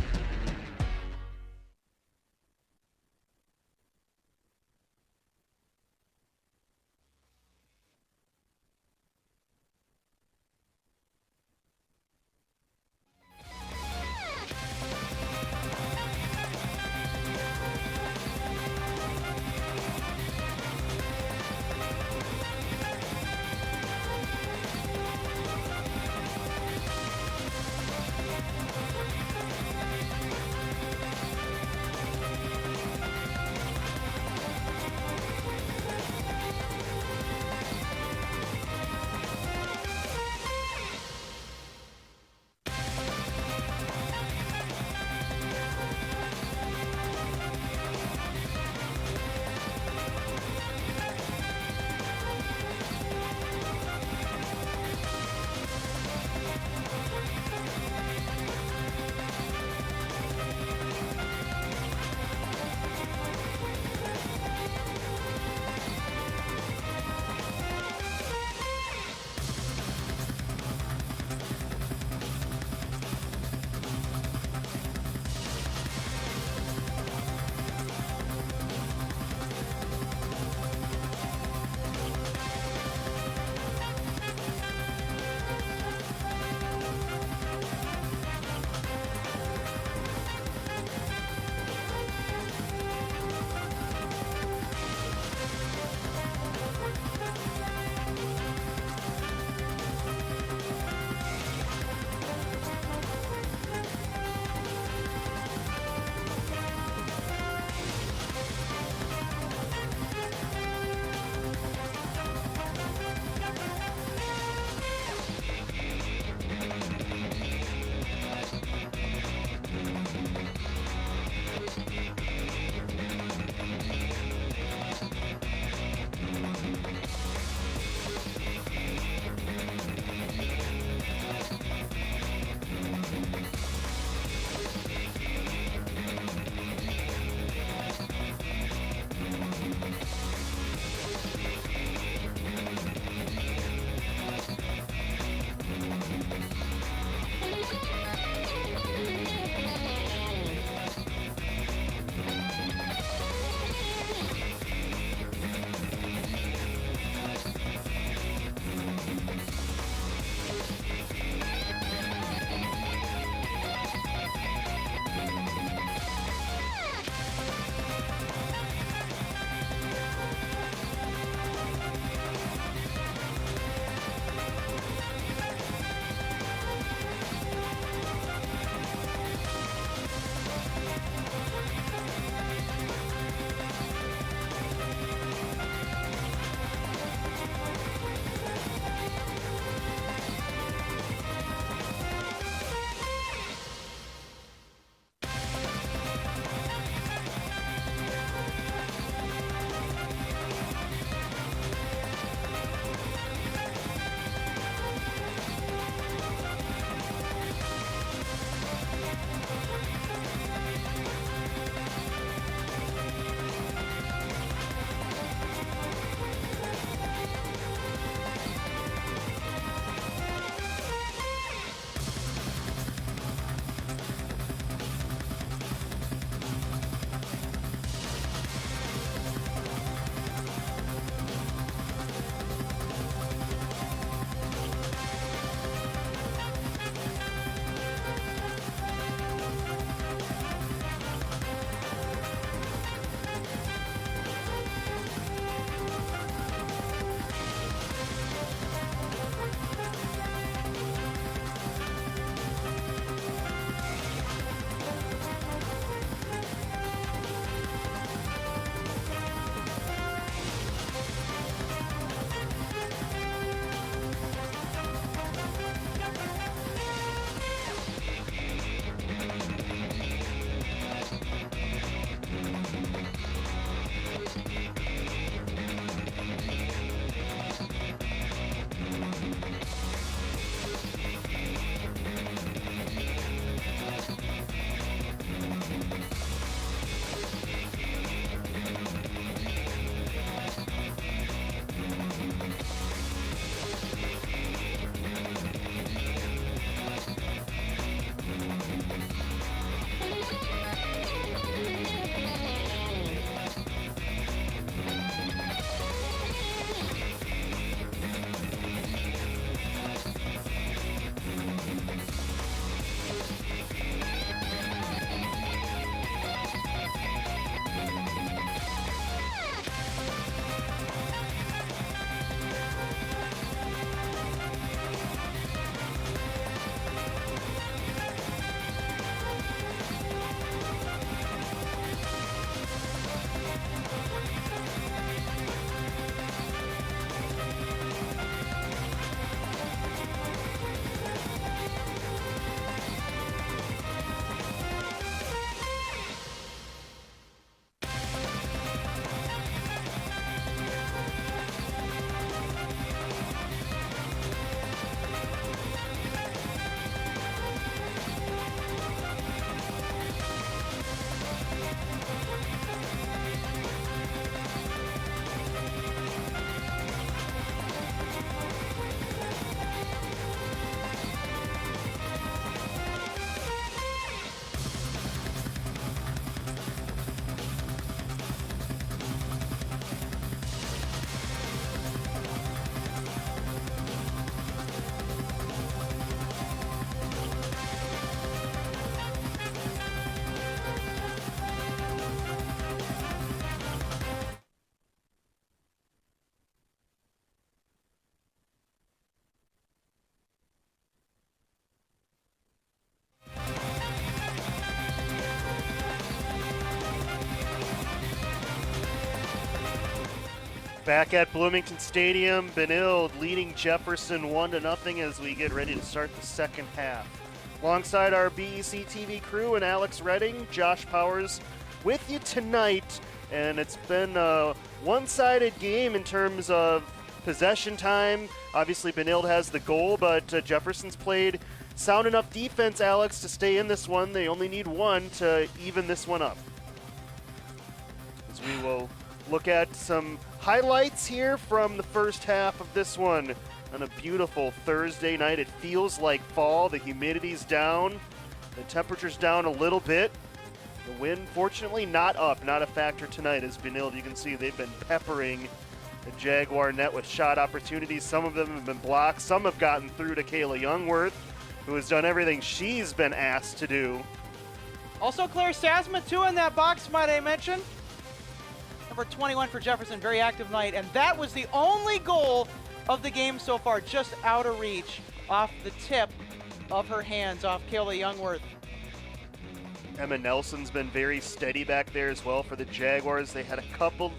Back at Bloomington Stadium, Benilde leading Jefferson 1-0 as we get ready to start the second half. Alongside our BEC-TV crew and Alex Redding, Josh Powers with you tonight. And it's been a one-sided game in terms of possession time. Obviously, Benilde has the goal, but Jefferson's played sound enough defense, Alex, to stay in this one. They only need one to even this one up. As we will look at some highlights here from the first half of this one on a beautiful Thursday night. It feels like fall. The humidity's down. The temperature's down a little bit. The wind, fortunately, not up. Not a factor tonight as Benilde. You can see they've been peppering the Jaguar net with shot opportunities. Some of them have been blocked. Some have gotten through to Kayla Youngworth, who has done everything she's been asked to do. Also Claire Sasma, too, in that box, might I mention. Number 21 for Jefferson, very active night. And that was the only goal of the game so far, just out of reach, off the tip of her hands, off Kayla Youngworth. Emma Nelson's been very steady back there as well for the Jaguars. They had a couple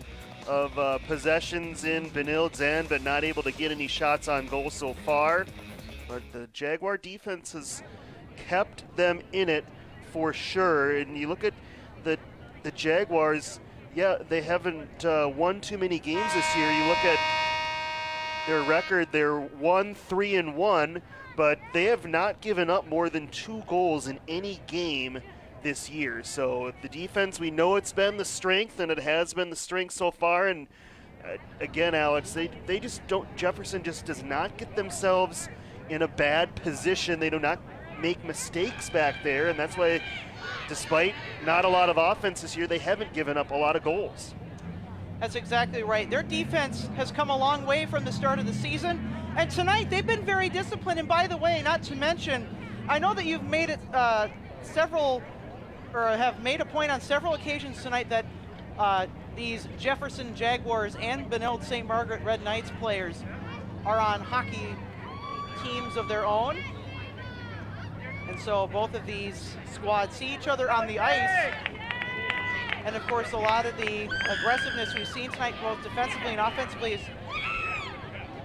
of possessions in Benilde's end, but not able to get any shots on goal so far. But the Jaguar defense has kept them in it for sure. And you look at the Jaguars, yeah, they haven't won too many games this year. You look at their record, they're 1-3-1, but they have not given up more than 2 goals in any game this year. So the defense, we know it's been the strength, and it has been the strength so far. And again, Alex, they just don't, Jefferson just does not get themselves in a bad position. They do not make mistakes back there, and that's why, despite not a lot of offense this year, they haven't given up a lot of goals. That's exactly right. Their defense has come a long way from the start of the season, and tonight they've been very disciplined. And by the way, not to mention, I know that you've made it have made a point on several occasions tonight that these Jefferson Jaguars and Benilde-St. Margaret Red Knights players are on hockey teams of their own. And so both of these squads see each other on the ice. And of course, a lot of the aggressiveness we've seen tonight, both defensively and offensively, has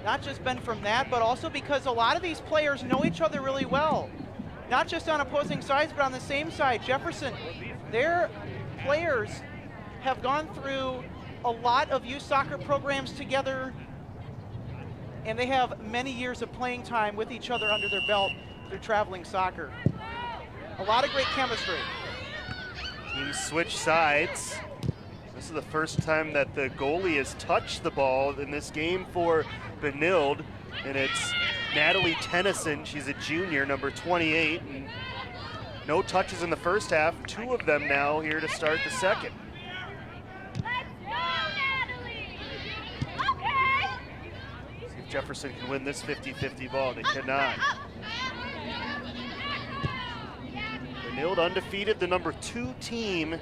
not just been from that, but also because a lot of these players know each other really well. Not just on opposing sides, but on the same side. Jefferson, their players have gone through a lot of youth soccer programs together, and they have many years of playing time with each other under their belt through traveling soccer. A lot of great chemistry. Teams switch sides. This is the first time that the goalie has touched the ball in this game for Benilde, and it's Natalie Tennyson. She's a junior, number 28, and no touches in the first half. 2 of them now here to start the second. See if Jefferson can win this 50-50 ball. They cannot. Benilde undefeated, the number 2 team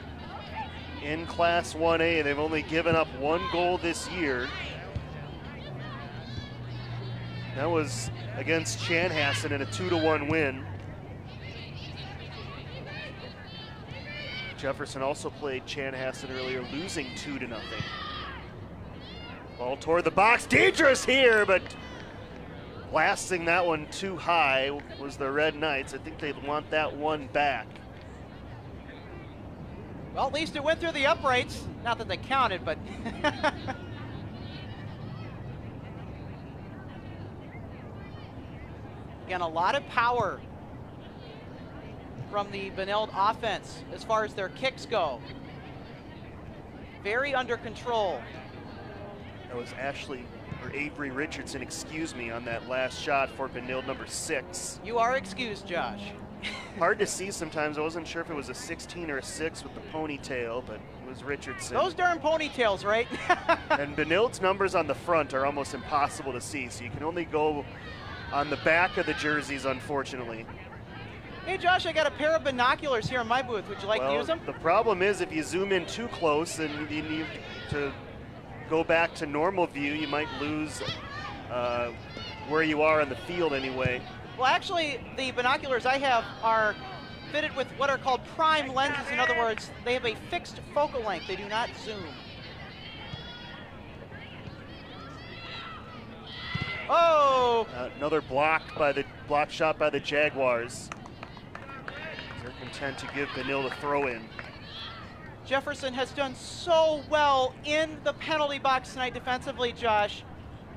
in Class 1A. They've only given up 1 goal this year. That was against Chanhassen in a 2-1 win. Jefferson also played Chanhassen earlier, losing 2-0. Ball toward the box, dangerous here, but blasting that one too high was the Red Knights. I think they'd want that one back. Well, at least it went through the uprights. Not that they counted, but again, a lot of power from the Benilde offense as far as their kicks go. Very under control. That was Avery Richardson, excuse me, on that last shot for Benilde, number 6. You are excused, Josh. Hard to see sometimes. I wasn't sure if it was a 16 or a 6 with the ponytail, but it was Richardson. Those darn ponytails, right? And Benilde's numbers on the front are almost impossible to see, so you can only go on the back of the jerseys, unfortunately. Hey, Josh, I got a pair of binoculars here in my booth. Would you like to use them? The problem is if you zoom in too close and you need to go back to normal view, you might lose where you are on the field anyway. Well, actually, the binoculars I have are fitted with what are called prime lenses. In other words, they have a fixed focal length. They do not zoom. Oh! Another block shot by the Jaguars. They're content to give Benilde a throw in. Jefferson has done so well in the penalty box tonight defensively, Josh.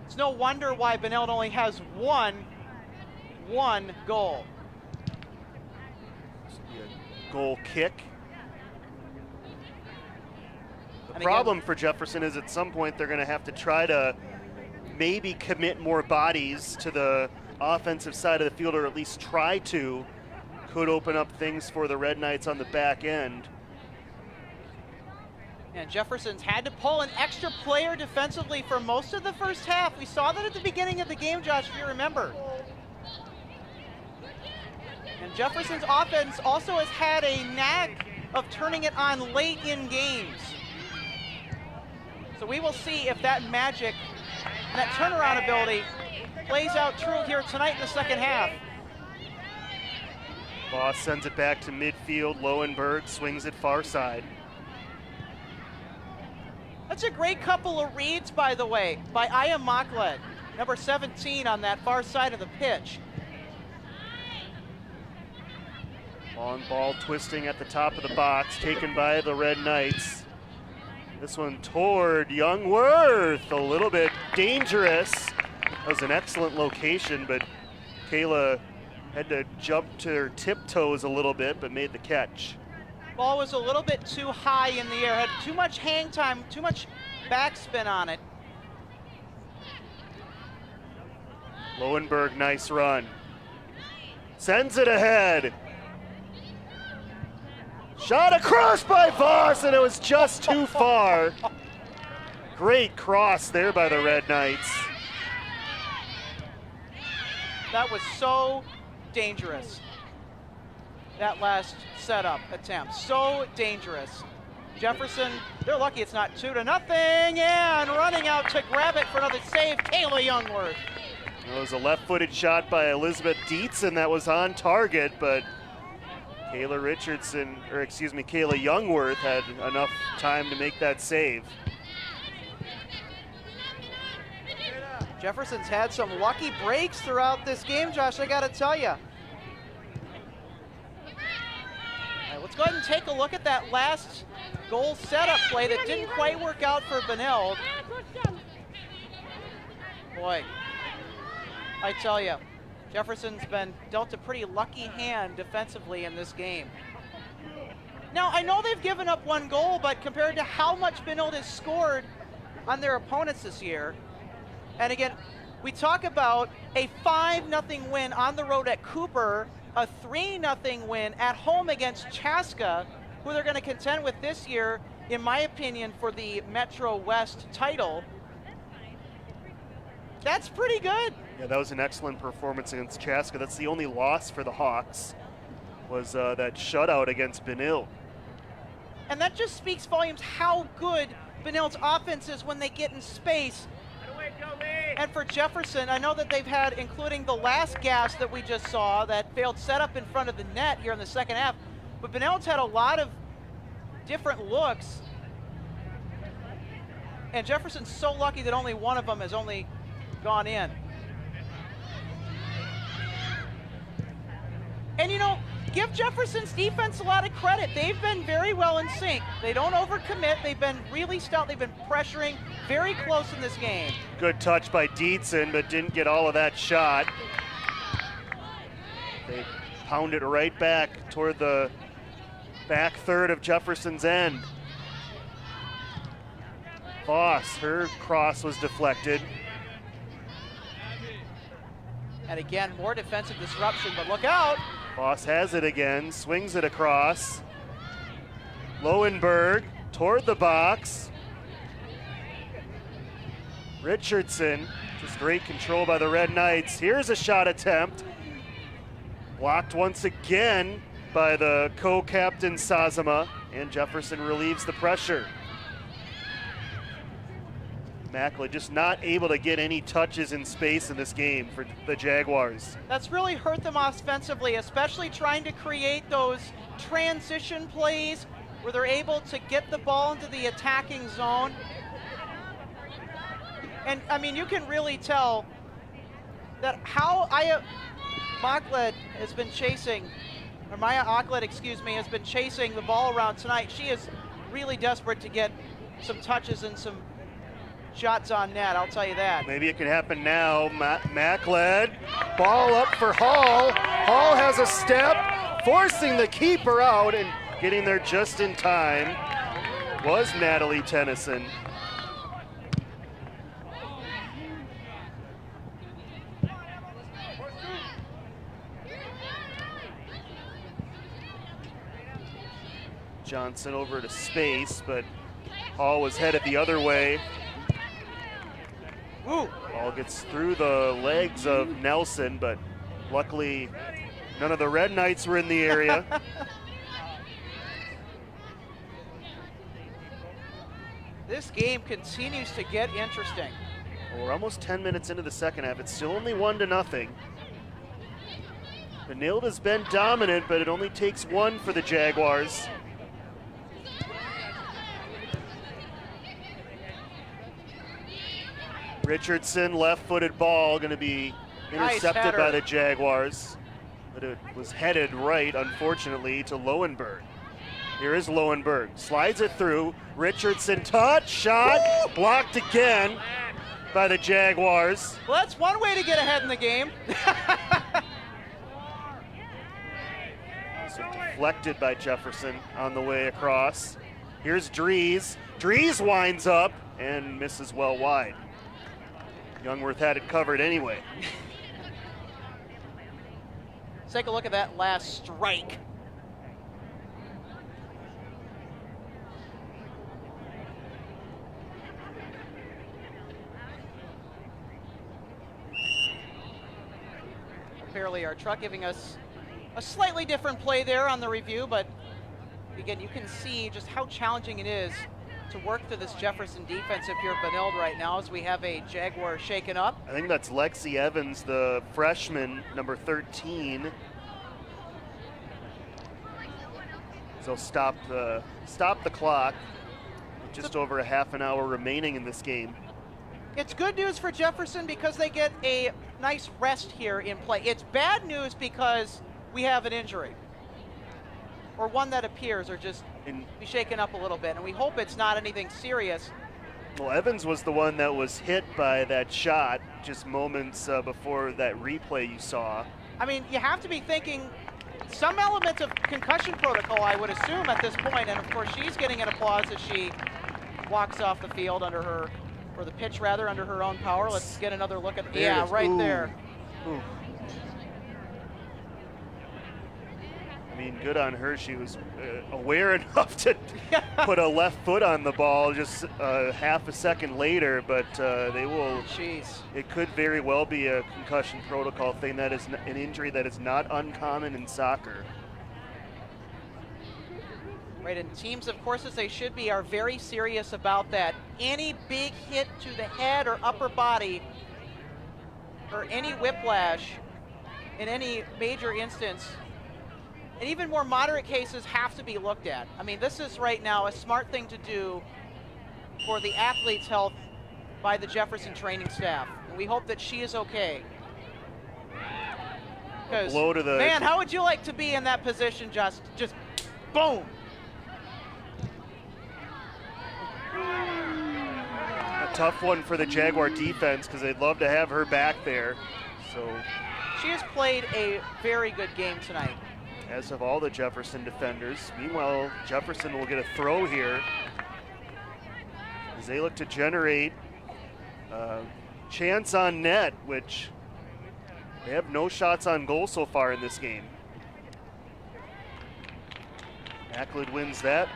It's no wonder why Benilde only has one goal. This will be a goal kick. The And problem again, for Jefferson is at some point they're going to have to try to maybe commit more bodies to the offensive side of the field, or at least try to. Could open up things for the Red Knights on the back end. and Jefferson's had to pull an extra player defensively for most of the first half. We saw that at the beginning of the game, Josh, if you remember. And Jefferson's offense also has had a knack of turning it on late in games. So we will see if that magic and that turnaround ability plays out true here tonight in the second half. Voss sends it back to midfield. Lowenberg swings it far side. That's a great couple of reads, by the way, by Aya Makhled, number 17 on that far side of the pitch. Long ball twisting at the top of the box, taken by the Red Knights. This one toward Youngworth, a little bit dangerous. That was an excellent location, but Kayla had to jump to her tiptoes a little bit, but made the catch. Ball was a little bit too high in the air, had too much hang time, too much backspin on it. Lowenberg, nice run. Sends it ahead. Shot across by Voss, and it was just too far. Great cross there by the Red Knights. That was so dangerous. That last setup attempt, so dangerous. Jefferson, they're lucky it's not 2-0, and running out to grab it for another save, Kayla Youngworth. It was a left-footed shot by Elizabeth Dietzen that was on target, but Kayla Youngworth had enough time to make that save. Jefferson's had some lucky breaks throughout this game, Josh, I gotta tell you. Let's go ahead and take a look at that last goal setup play that didn't quite work out for Benilde. Boy, I tell you, Jefferson's been dealt a pretty lucky hand defensively in this game. Now, I know they've given up one goal, but compared to how much Benilde has scored on their opponents this year, and again, we talk about a 5-0 win on the road at Cooper, a 3-0 win at home against Chaska, who they're going to contend with this year, in my opinion, for the Metro West title. That's pretty good. Yeah, that was an excellent performance against Chaska. That's the only loss for the Hawks, was that shutout against Benilde. And that just speaks volumes how good Benilde's offense is when they get in space. And for Jefferson, I know that they've had, including the last gas that we just saw, that failed setup in front of the net here in the second half, but Benilde's had a lot of different looks. And Jefferson's so lucky that only one of them has only gone in. And you know, give Jefferson's defense a lot of credit. They've been very well in sync. They don't overcommit. They've been really stout. They've been pressuring very close in this game. Good touch by Dietzen, but didn't get all of that shot. They pound it right back toward the back third of Jefferson's end. Voss, her cross was deflected. And again, more defensive disruption, but look out. Voss has it again, swings it across. Lowenberg toward the box. Richardson, just great control by the Red Knights. Here's a shot attempt. Blocked once again by the co-captain Sazama, and Jefferson relieves the pressure. Mackley just not able to get any touches in space in this game for the Jaguars. That's really hurt them offensively, especially trying to create those transition plays where they're able to get the ball into the attacking zone. And I mean, you can really tell that how Margaret has been chasing, or Maya Aklet, excuse me, has been chasing the ball around tonight. She is really desperate to get some touches and some shots on net, I'll tell you that. Maybe it can happen now. Mackled, ball up for Hall. Hall has a step, forcing the keeper out, and getting there just in time was Natalie Tennyson. Johnson over to space, but Hall was headed the other way. Ooh. Ball gets through the legs of Nelson, but luckily none of the Red Knights were in the area. This game continues to get interesting. Well, we're almost 10 minutes into the second half. It's still only 1-0. Benilde has been dominant, but it only takes one for the Jaguars. Richardson, left-footed ball, going to be intercepted by the Jaguars. But it was headed right, unfortunately, to Lowenberg. Here is Lowenberg, slides it through. Richardson, touch, shot, blocked again by the Jaguars. Well, that's one way to get ahead in the game. So deflected by Jefferson on the way across. Here's Dries. Dries winds up and misses well wide. Youngworth had it covered anyway. Let's take a look at that last strike. Apparently our truck giving us a slightly different play there on the review, but again, you can see just how challenging it is to work through this Jefferson defense if you're Benilde right now, as we have a Jaguar shaken up. I think that's Lexi Evans, the freshman, number 13. So stop the clock. With just over a half an hour remaining in this game. It's good news for Jefferson because they get a nice rest here in play. It's bad news because we have an injury, or one that appears, or just be shaken up a little bit, and we hope it's not anything serious. Well, Evans was the one that was hit by that shot just moments before that replay you saw. I mean, you have to be thinking some element of concussion protocol, I would assume, at this point, and of course she's getting an applause as she walks off the field under her, or the pitch rather, under her own power. Let's get another look at, yeah, right there. Ooh. I mean, good on her. She was aware enough to put a left foot on the ball just half a second later, but they will. Jeez. It could very well be a concussion protocol thing. That is an injury that is not uncommon in soccer. Right, and teams, of course, as they should be, are very serious about that. Any big hit to the head or upper body, or any whiplash in any major instance, and even more moderate cases, have to be looked at. I mean, this is right now a smart thing to do for the athlete's health by the Jefferson training staff. And we hope that she is okay. Because, man, how would you like to be in that position? Just boom. A tough one for the Jaguar defense because they'd love to have her back there. So she has played a very good game tonight, as have all the Jefferson defenders. Meanwhile, Jefferson will get a throw here as they look to generate chance on net, which they have no shots on goal so far in this game. Acklid wins that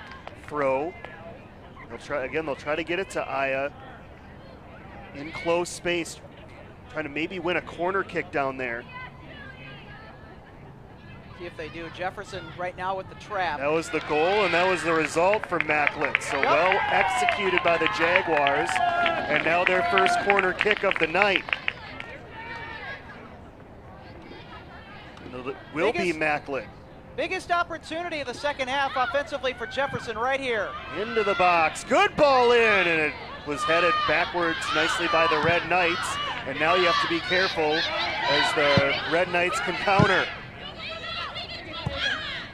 throw. They'll try to get it to Aya in close space, trying to maybe win a corner kick down there. See if they do. Jefferson right now with the trap. That was the goal, and that was the result for Macklin. So well executed by the Jaguars, and now their first corner kick of the night. Will be Macklin. Biggest opportunity of the second half offensively for Jefferson right here. Into the box. Good ball in, and it was headed backwards nicely by the Red Knights. And now you have to be careful as the Red Knights can counter.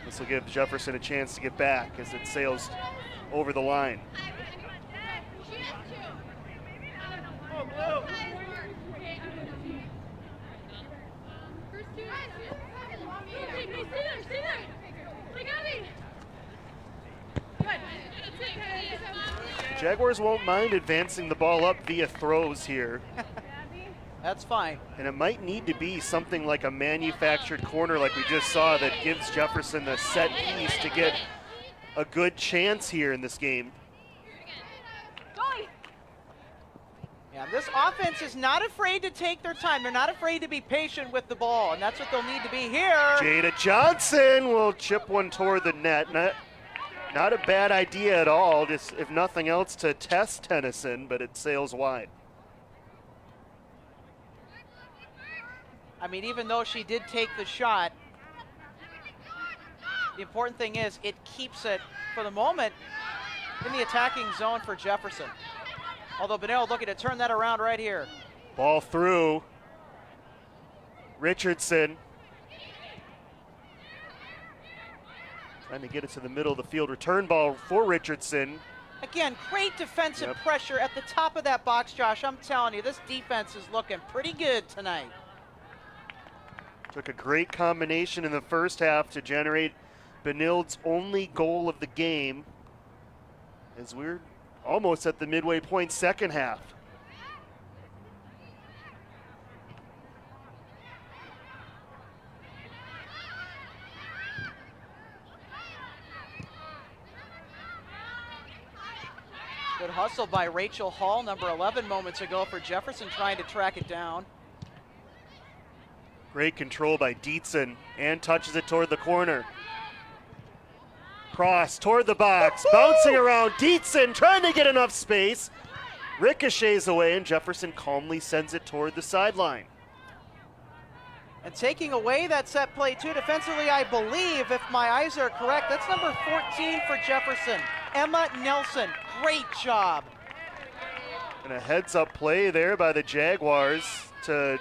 This will give Jefferson a chance to get back as it sails over the line. Jaguars won't mind advancing the ball up via throws here. That's fine. And it might need to be something like a manufactured corner like we just saw that gives Jefferson the set piece to get a good chance here in this game. Yeah, this offense is not afraid to take their time. They're not afraid to be patient with the ball, and that's what they'll need to be here. Jada Johnson will chip one toward the net. Not a bad idea at all, just if nothing else to test Tennyson, but it sails wide. I mean, even though she did take the shot, the important thing is it keeps it, for the moment, in the attacking zone for Jefferson. Although Benilde looking to turn that around right here. Ball through. Richardson. Trying to get it to the middle of the field. Return ball for Richardson. Again, great defensive pressure at the top of that box, Josh. I'm telling you, this defense is looking pretty good tonight. Took a great combination in the first half to generate Benilde's only goal of the game, as we're almost at the midway point second half. Good hustle by Rachel Hall, number 11 moments ago for Jefferson, trying to track it down. Great control by Dietzen, and touches it toward the corner. Cross toward the box, bouncing around. Dietzen trying to get enough space. Ricochets away, and Jefferson calmly sends it toward the sideline. And taking away that set play too defensively, I believe, if my eyes are correct, that's number 14 for Jefferson, Emma Nelson. Great job. And a heads-up play there by the Jaguars to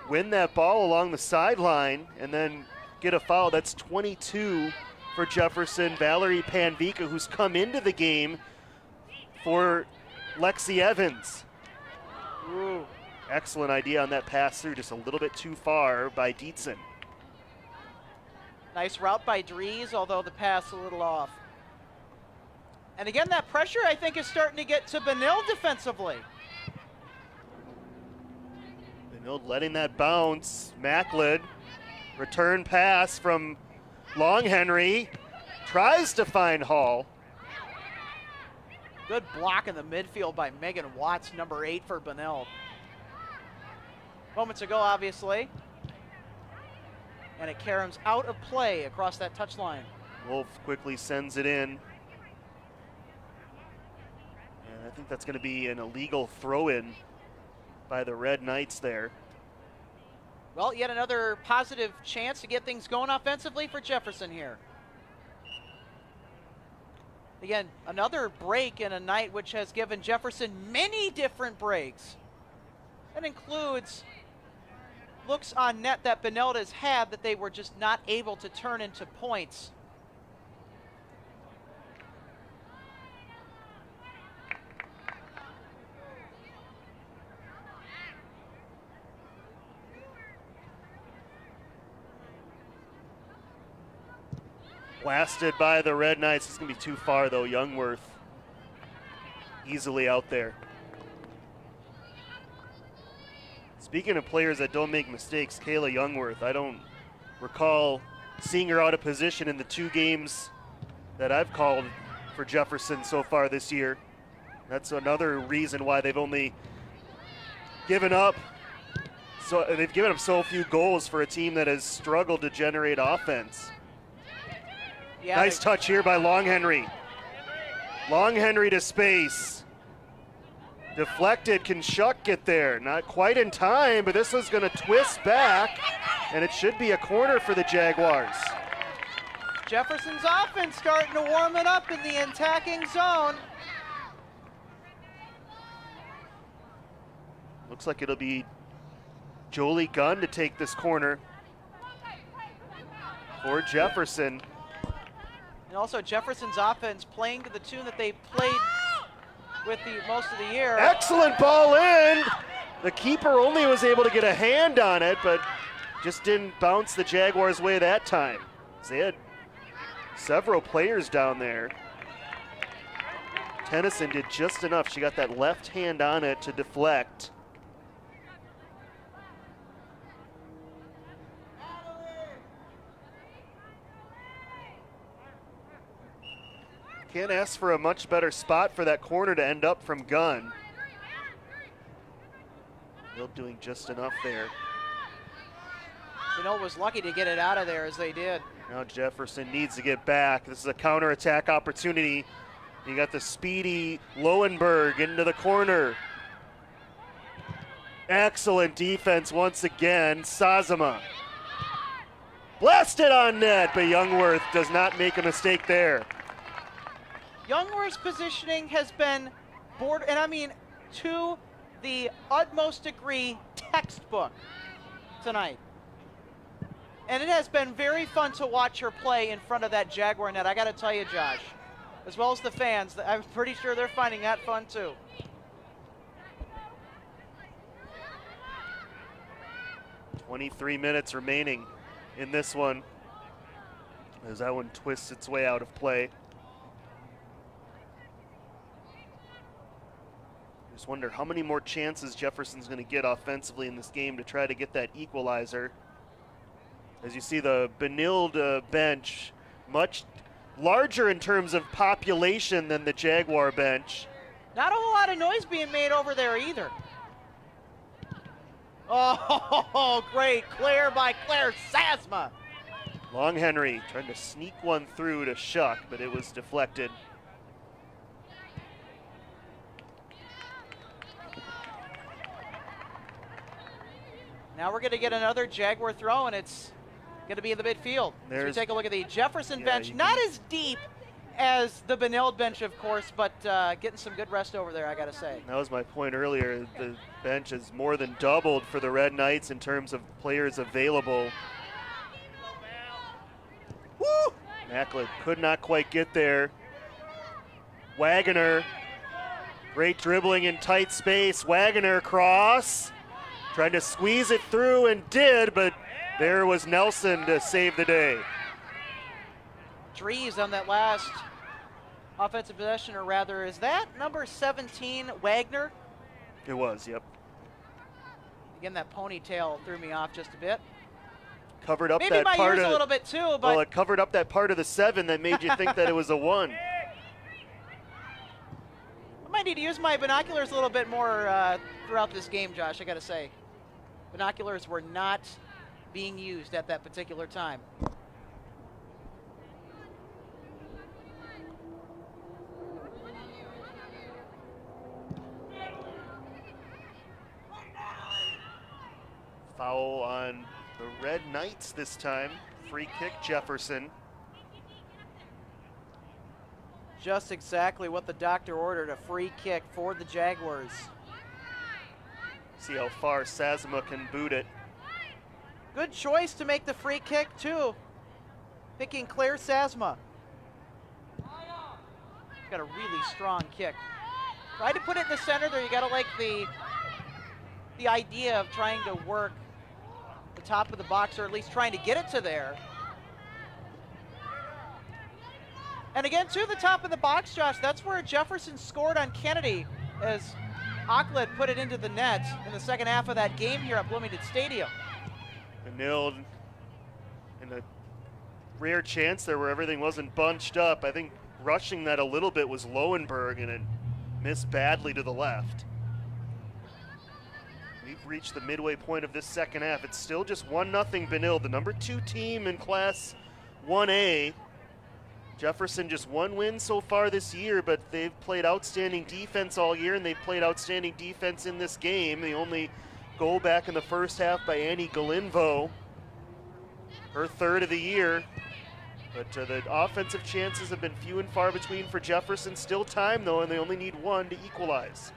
win that ball along the sideline and then get a foul. That's 22 for Jefferson. Valerie Panvika, who's come into the game for Lexi Evans. Ooh. Excellent idea on that pass through, just a little bit too far by Dietzen. Nice route by Dries, although the pass a little off. And again, that pressure, I think, is starting to get to Benilde defensively. Benilde letting that bounce. Macklin, return pass from Long Henry, tries to find Hall. Good block in the midfield by Megan Watts, number 8 for Benilde. Moments ago, obviously. And it caroms out of play across that touchline. Wolf quickly sends it in. And I think that's going to be an illegal throw-in by the Red Knights there. Well, yet another positive chance to get things going offensively for Jefferson here. Again, another break in a night which has given Jefferson many different breaks. That includes looks on net that Benilde has had that they were just not able to turn into points. Blasted by the Red Knights. It's going to be too far, though. Youngworth easily out there. Speaking of players that don't make mistakes, Kayla Youngworth, I don't recall seeing her out of position in the 2 games that I've called for Jefferson so far this year. That's another reason why they've only given up. So they've given up so few goals for a team that has struggled to generate offense. Yeah, nice touch here by Long Henry. Long Henry to space. Deflected, can Shuck get there? Not quite in time, but this was going to twist back, and it should be a corner for the Jaguars. Jefferson's offense starting to warm it up in the attacking zone. Looks like it'll be Jolie Gunn to take this corner for Jefferson. And also Jefferson's offense playing to the tune that they played with the most of the year. Excellent ball in. The keeper only was able to get a hand on it, but just didn't bounce the Jaguars' way that time. They had several players down there. Tennyson did just enough. She got that left hand on it to deflect. Can't ask for a much better spot for that corner to end up from Gunn. They're doing just enough there. Benilde was lucky to get it out of there as they did. Now Jefferson needs to get back. This is a counterattack opportunity. You got the speedy Lowenberg into the corner. Excellent defense once again. Sazama. Blasted on net, but Youngworth does not make a mistake there. Youngworth's positioning has been and I mean to the utmost degree textbook tonight. And it has been very fun to watch her play in front of that Jaguar net. I got to tell you, Josh, as well as the fans, I'm pretty sure they're finding that fun too. .23 minutes remaining in this one as that one twists its way out of play. Just wonder how many more chances Jefferson's going to get offensively in this game to try to get that equalizer. As you see, the Benilde bench much larger in terms of population than the Jaguar bench. Not a whole lot of noise being made over there either. Oh, great clear by Claire Sasma. Long Henry trying to sneak one through to Shuck, but it was deflected. Now we're going to get another Jaguar throw, and it's going to be in the midfield. So we take a look at the Jefferson bench. Not as deep as the Benilde bench, of course, but getting some good rest over there, I got to say. That was my point earlier. The bench has more than doubled for the Red Knights in terms of players available. Woo! Macklin could not quite get there. Wagoner, great dribbling in tight space. Wagoner cross. Trying to squeeze it through and did, but there was Nelson to save the day. Dries on that last offensive possession, or rather, is that number 17, Wagner? It was, yep. Again, that ponytail threw me off just a bit. Covered up Maybe that my part ears of a little bit too, but well, it covered up that part of the 7 that made you think that it was a 1. I might need to use my binoculars a little bit more throughout this game, Josh, I got to say. Binoculars were not being used at that particular time. Foul on the Red Knights this time. Free kick, Jefferson. Just exactly what the doctor ordered, a free kick for the Jaguars. See how far Sazama can boot it. Good choice to make the free kick, too. Picking Claire Sasma. She's got a really strong kick. Try to put it in the center there. You got to like the idea of trying to work the top of the box, or at least trying to get it to there. And again, to the top of the box, Josh, that's where Jefferson scored on Kennedy as Auckland put it into the net in the second half of that game here at Bloomington Stadium. Benilde in a rare chance there where everything wasn't bunched up. I think rushing that a little bit was Lowenberg, and it missed badly to the left. We've reached the midway point of this second half. It's still just 1-0 Benilde, the number 2 team in Class 1A. Jefferson just 1 win so far this year, but they've played outstanding defense all year, and they've played outstanding defense in this game. The only goal back in the first half by Annie Galinvo, her 3rd of the year. But the offensive chances have been few and far between for Jefferson. Still time, though, and they only need 1 to equalize.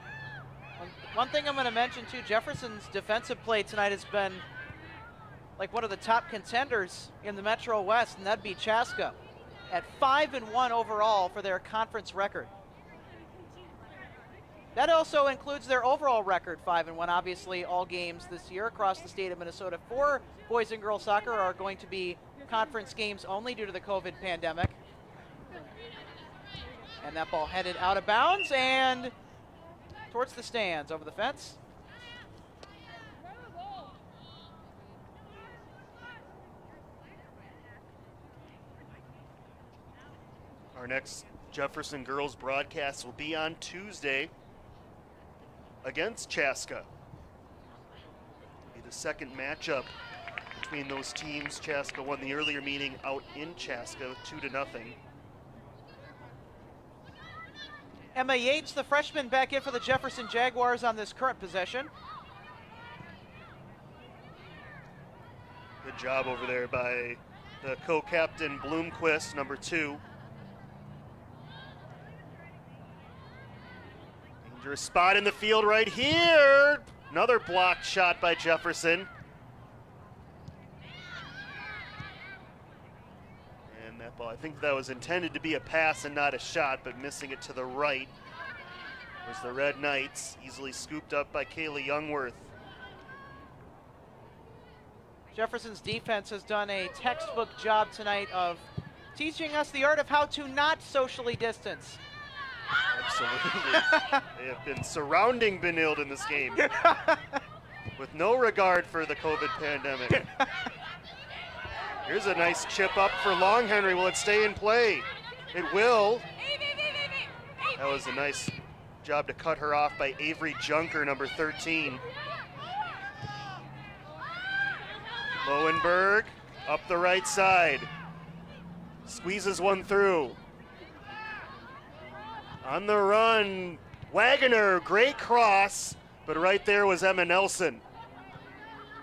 One thing I'm going to mention too, Jefferson's defensive play tonight has been like one of the top contenders in the Metro West, and that'd be Chaska at 5-1 overall for their conference record. That also includes their overall record, 5-1. Obviously, all games this year across the state of Minnesota for boys and girls soccer are going to be conference games only due to the COVID pandemic. And that ball headed out of bounds and towards the stands, over the fence. Our next Jefferson girls broadcast will be on Tuesday against Chaska. Be the second matchup between those teams. Chaska won the earlier meeting out in Chaska 2-0. Emma Yates, the freshman, back in for the Jefferson Jaguars on this current possession. Good job over there by the co-captain Bloomquist, number 2. Dangerous spot in the field right here. Another blocked shot by Jefferson. And that ball, I think that was intended to be a pass and not a shot, but missing it to the right was the Red Knights, easily scooped up by Kayla Youngworth. Jefferson's defense has done a textbook job tonight of teaching us the art of how to not socially distance. Absolutely. They have been surrounding Benilde in this game with no regard for the COVID pandemic. Here's a nice chip up for Long Henry. Will it stay in play? It will. That was a nice job to cut her off by Avery Junker, number 13. Lowenberg up the right side. Squeezes one through. On the run, Wagoner, great cross, but right there was Emma Nelson.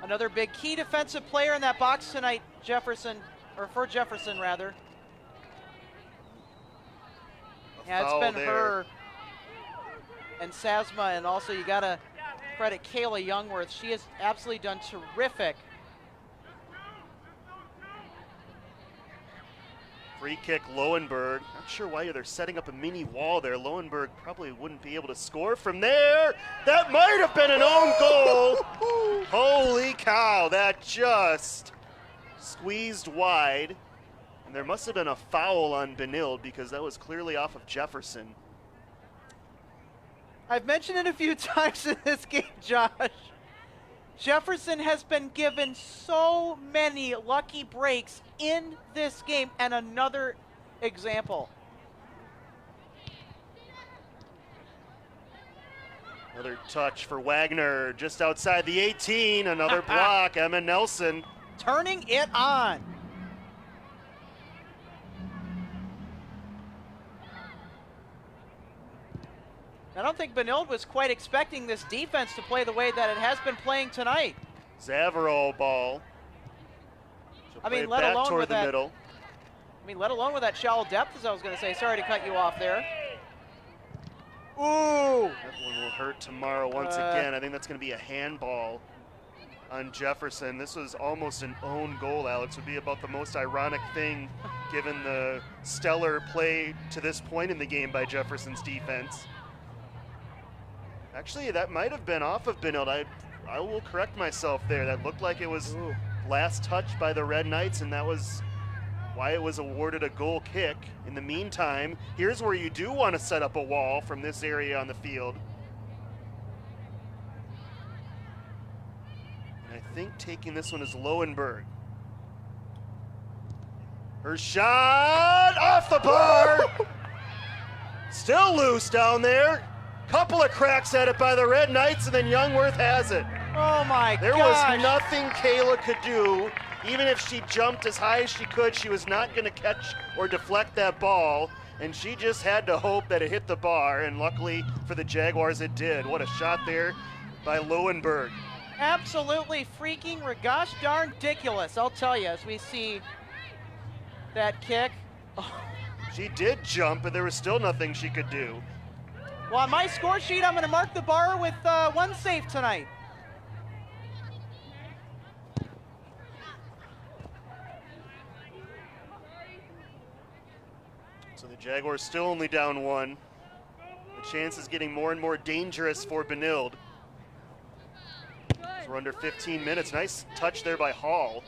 Another big key defensive player in that box tonight, Jefferson, or for Jefferson rather. Yeah, it's been there. her and Sasma, and also you gotta credit Kayla Youngworth. She has absolutely done terrific. Free kick, Lowenberg. Not sure why they're setting up a mini wall there. Lowenberg probably wouldn't be able to score from there. That might have been an own goal. Holy cow, that just squeezed wide. And there must have been a foul on Benilde because that was clearly off of Jefferson. I've mentioned it a few times in this game, Josh. Jefferson has been given so many lucky breaks in this game, and another example. Another touch for Wagner just outside the 18. Another block, Emma Nelson. Turning it on. I don't think Benilde was quite expecting this defense to play the way that it has been playing tonight. Zavarol ball. I mean, let alone with that middle. I mean, let alone with that shallow depth, as I was going to say. Sorry to cut you off there. Ooh! That one will hurt tomorrow once again. I think that's going to be a handball on Jefferson. This was almost an own goal, Alex. Would be about the most ironic thing given the stellar play to this point in the game by Jefferson's defense. Actually, that might have been off of Benilde. I will correct myself there. That looked like it was last touched by the Red Knights, and that was why it was awarded a goal kick. In the meantime, here's where you do want to set up a wall from this area on the field. And I think taking this one is Lowenberg. Her shot off the bar. Still loose down there. Couple of cracks at it by the Red Knights, and then Youngworth has it. Oh my There gosh. was nothing Kayla could do. Even if she jumped as high as she could, she was not going to catch or deflect that ball, and she just had to hope that it hit the bar, and luckily for the Jaguars it did. What a shot there by Lowenberg. Absolutely freaking gosh darn ridiculous, I'll tell you, as we see that kick. She did jump, but there was still nothing she could do. Well, on my score sheet, I'm going to mark the bar with 1 save tonight. So the Jaguars still only down 1. The chance is getting more and more dangerous for Benilde. So we're under 15 minutes. Nice touch there by Hall.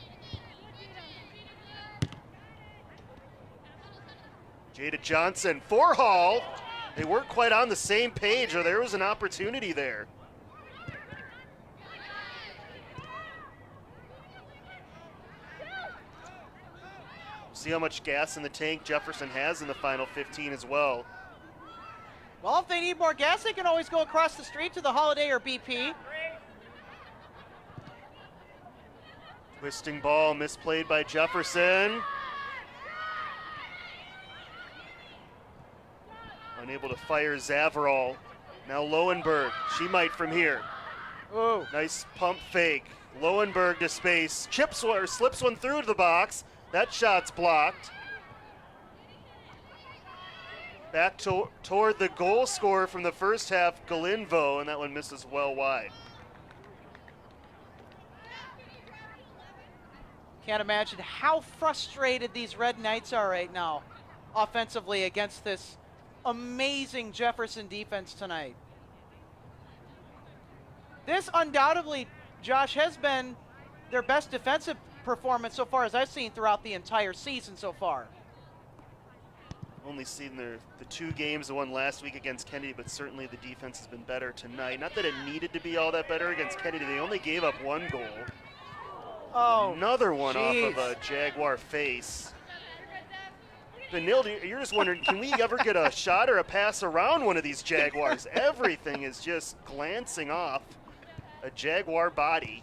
Jada Johnson for Hall. They weren't quite on the same page, or there was an opportunity there. See how much gas in the tank Jefferson has in the final 15 as well. Well, if they need more gas, they can always go across the street to the Holiday or BP. Twisting ball misplayed by Jefferson. Unable to fire Zavarol. Now Lowenberg, she might from here. Ooh. Nice pump fake. Lowenberg to space, chips one, or slips one through to the box. That shot's blocked. Back toward the goal scorer from the first half, Galinvo, and that one misses well wide. Can't imagine how frustrated these Red Knights are right now offensively against this amazing Jefferson defense tonight. This undoubtedly, Josh, has been their best defensive performance so far as I've seen throughout the entire season so far. Only seen the 2 games, the one last week against Kennedy, but certainly the defense has been better tonight. Not that it needed to be all that better against Kennedy. They only gave up 1 goal. Oh, another one geez. off of a Jaguar face. Benilde, you're just wondering, can we ever get a shot or a pass around one of these Jaguars? Everything is just glancing off a Jaguar body.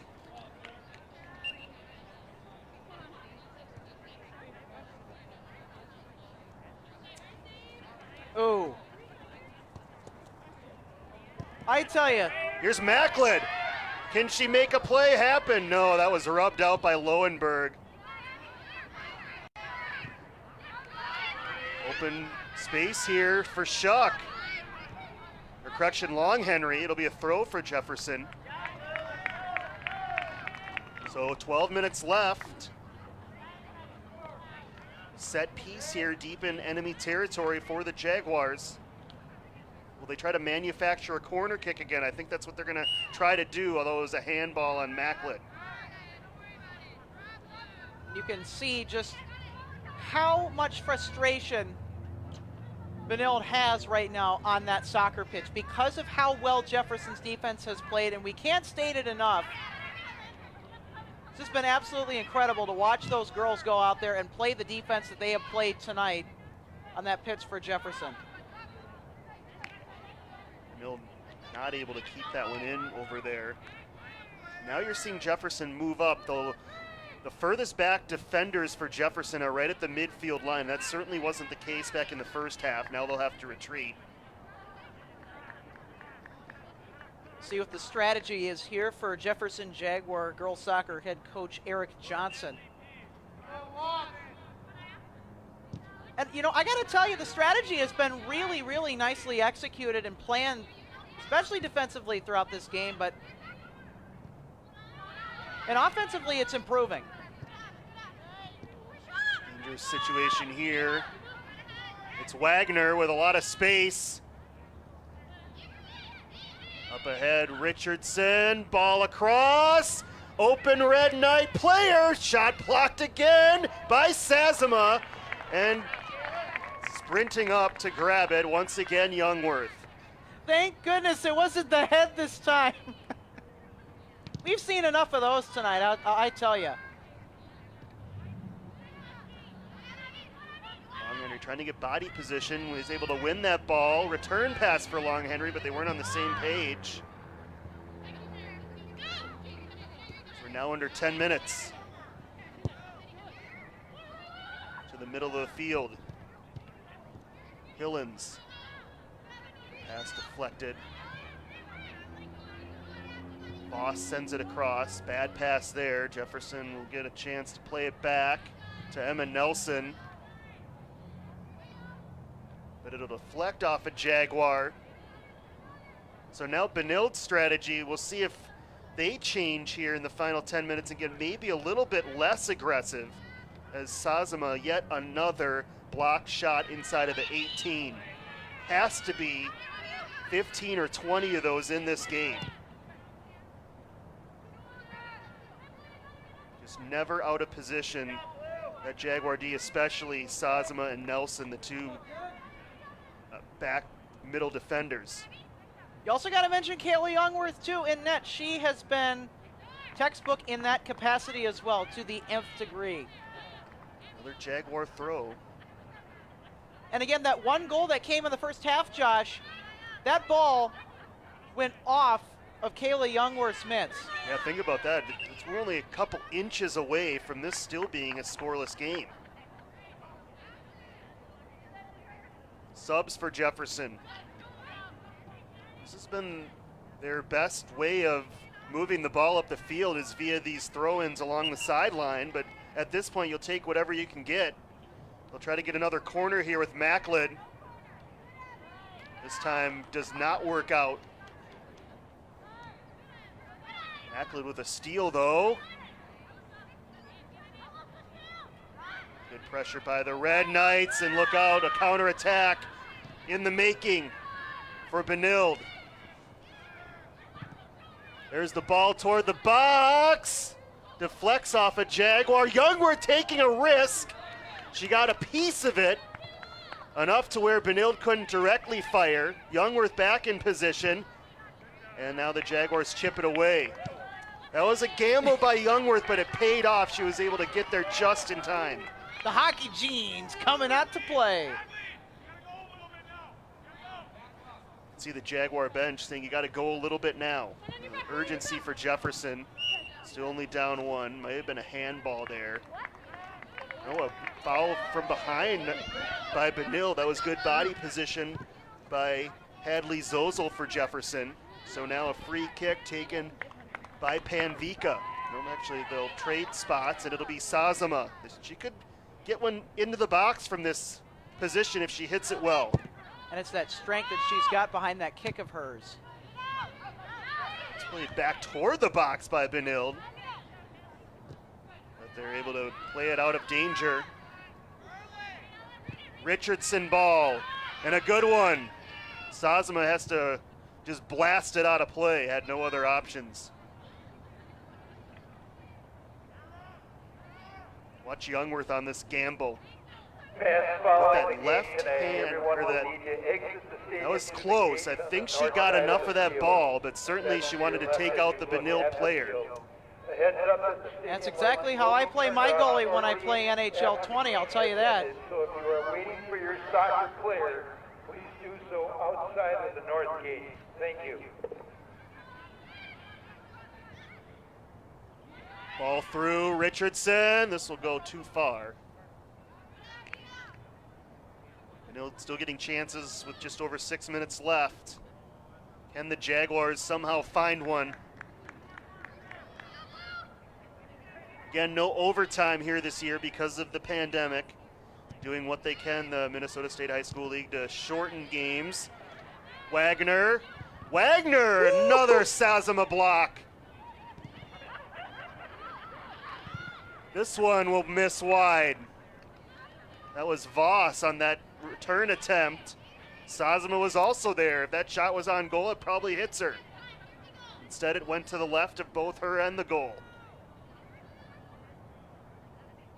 Ooh. I tell you. Here's Macklin. Can she make a play happen? No, that was rubbed out by Lowenberg. Open space here for Shuck. Or correction, Long Henry. It'll be a throw for Jefferson. So 12 minutes left. Set piece here deep in enemy territory for the Jaguars. Will they try to manufacture a corner kick again? I think that's what they're going to try to do, although it was a handball on Macklin. You can see just how much frustration Benilde has right now on that soccer pitch because of how well Jefferson's defense has played, and we can't state it enough. It's just been absolutely incredible to watch those girls go out there and play the defense that they have played tonight on that pitch for Jefferson. Benilde not able to keep that one in over there. Now you're seeing Jefferson move up, though. The furthest back defenders for Jefferson are right at the midfield line. That certainly wasn't the case back in the first half. Now they'll have to retreat. See what the strategy is here for Jefferson Jaguar girls soccer head coach Eric Johnson. And, you know, I got to tell you, the strategy has been really, really nicely executed and planned, especially defensively throughout this game, and offensively, it's improving. Dangerous situation here. It's Wagner with a lot of space. Up ahead, Richardson, ball across. Open Red Knight player, shot blocked again by Sazama. And sprinting up to grab it, once again, Youngworth. Thank goodness it wasn't the head this time. We've seen enough of those tonight, I tell you. Long Henry trying to get body position, was able to win that ball. Return pass for Long Henry, but they weren't on the same page. We're now under 10 minutes. To the middle of the field. Hillens. Pass deflected. Boss sends it across. Bad pass there. Jefferson will get a chance to play it back to Emma Nelson. But it'll deflect off a Jaguar. So now Benilde's strategy, we'll see if they change here in the final 10 minutes and get maybe a little bit less aggressive, as Sazama, yet another block shot inside of the 18. Has to be 15 or 20 of those in this game. Just never out of position. That Jaguar D, especially Sazama and Nelson, the two back middle defenders. You also got to mention Kayla Youngworth, too, in net. She has been textbook in that capacity as well, to the nth degree. Another Jaguar throw. And again, that one goal that came in the first half, Josh, that ball went off of Kayla Youngworth's mitts. Yeah, think about that. We're only a couple inches away from this still being a scoreless game. Subs for Jefferson. This has been their best way of moving the ball up the field, is via these throw-ins along the sideline, but at this point you'll take whatever you can get. They'll try to get another corner here with Macklin. This time does not work out. Macklin with a steal though. Good pressure by the Red Knights, and look out, a counterattack in the making for Benilde. There's the ball toward the box. Deflects off a Jaguar. Youngworth taking a risk. She got a piece of it, enough to where Benilde couldn't directly fire. Youngworth back in position, and now the Jaguars chip it away. That was a gamble by Youngworth, but it paid off. She was able to get there just in time. The hockey genes coming out to play. See the Jaguar bench saying you got to go a little bit now. Urgency for Jefferson. Still only down one. Might have been a handball there. No, a foul from behind by Benilde. That was good body position by Hadley Zozel for Jefferson. So now a free kick taken by Panvika. No, actually, they'll trade spots, and it'll be Sazama. She could get one into the box from this position if she hits it well. And it's that strength that she's got behind that kick of hers. It's played back toward the box by Benilde. But they're able to play it out of danger. Richardson ball, and a good one. Sazama has to just blast it out of play, had no other options. Watch Youngworth on this gamble. That left hand, or that was close. I think she got enough of that ball, but certainly she wanted to take out the Benilde player. That's exactly how I play my goalie when I play NHL 20, I'll tell you that. So if you are waiting for your soccer player, please do so outside of the north gate. Thank you. Ball through Richardson. This will go too far. Benilde still getting chances with just over 6 minutes left. Can the Jaguars somehow find one? Again, no overtime here this year because of the pandemic. Doing what they can, the Minnesota State High School League, to shorten games. Wagner, another Sazama block. This one will miss wide. That was Voss on that return attempt. Sazama was also there. If that shot was on goal, it probably hits her. Instead, it went to the left of both her and the goal.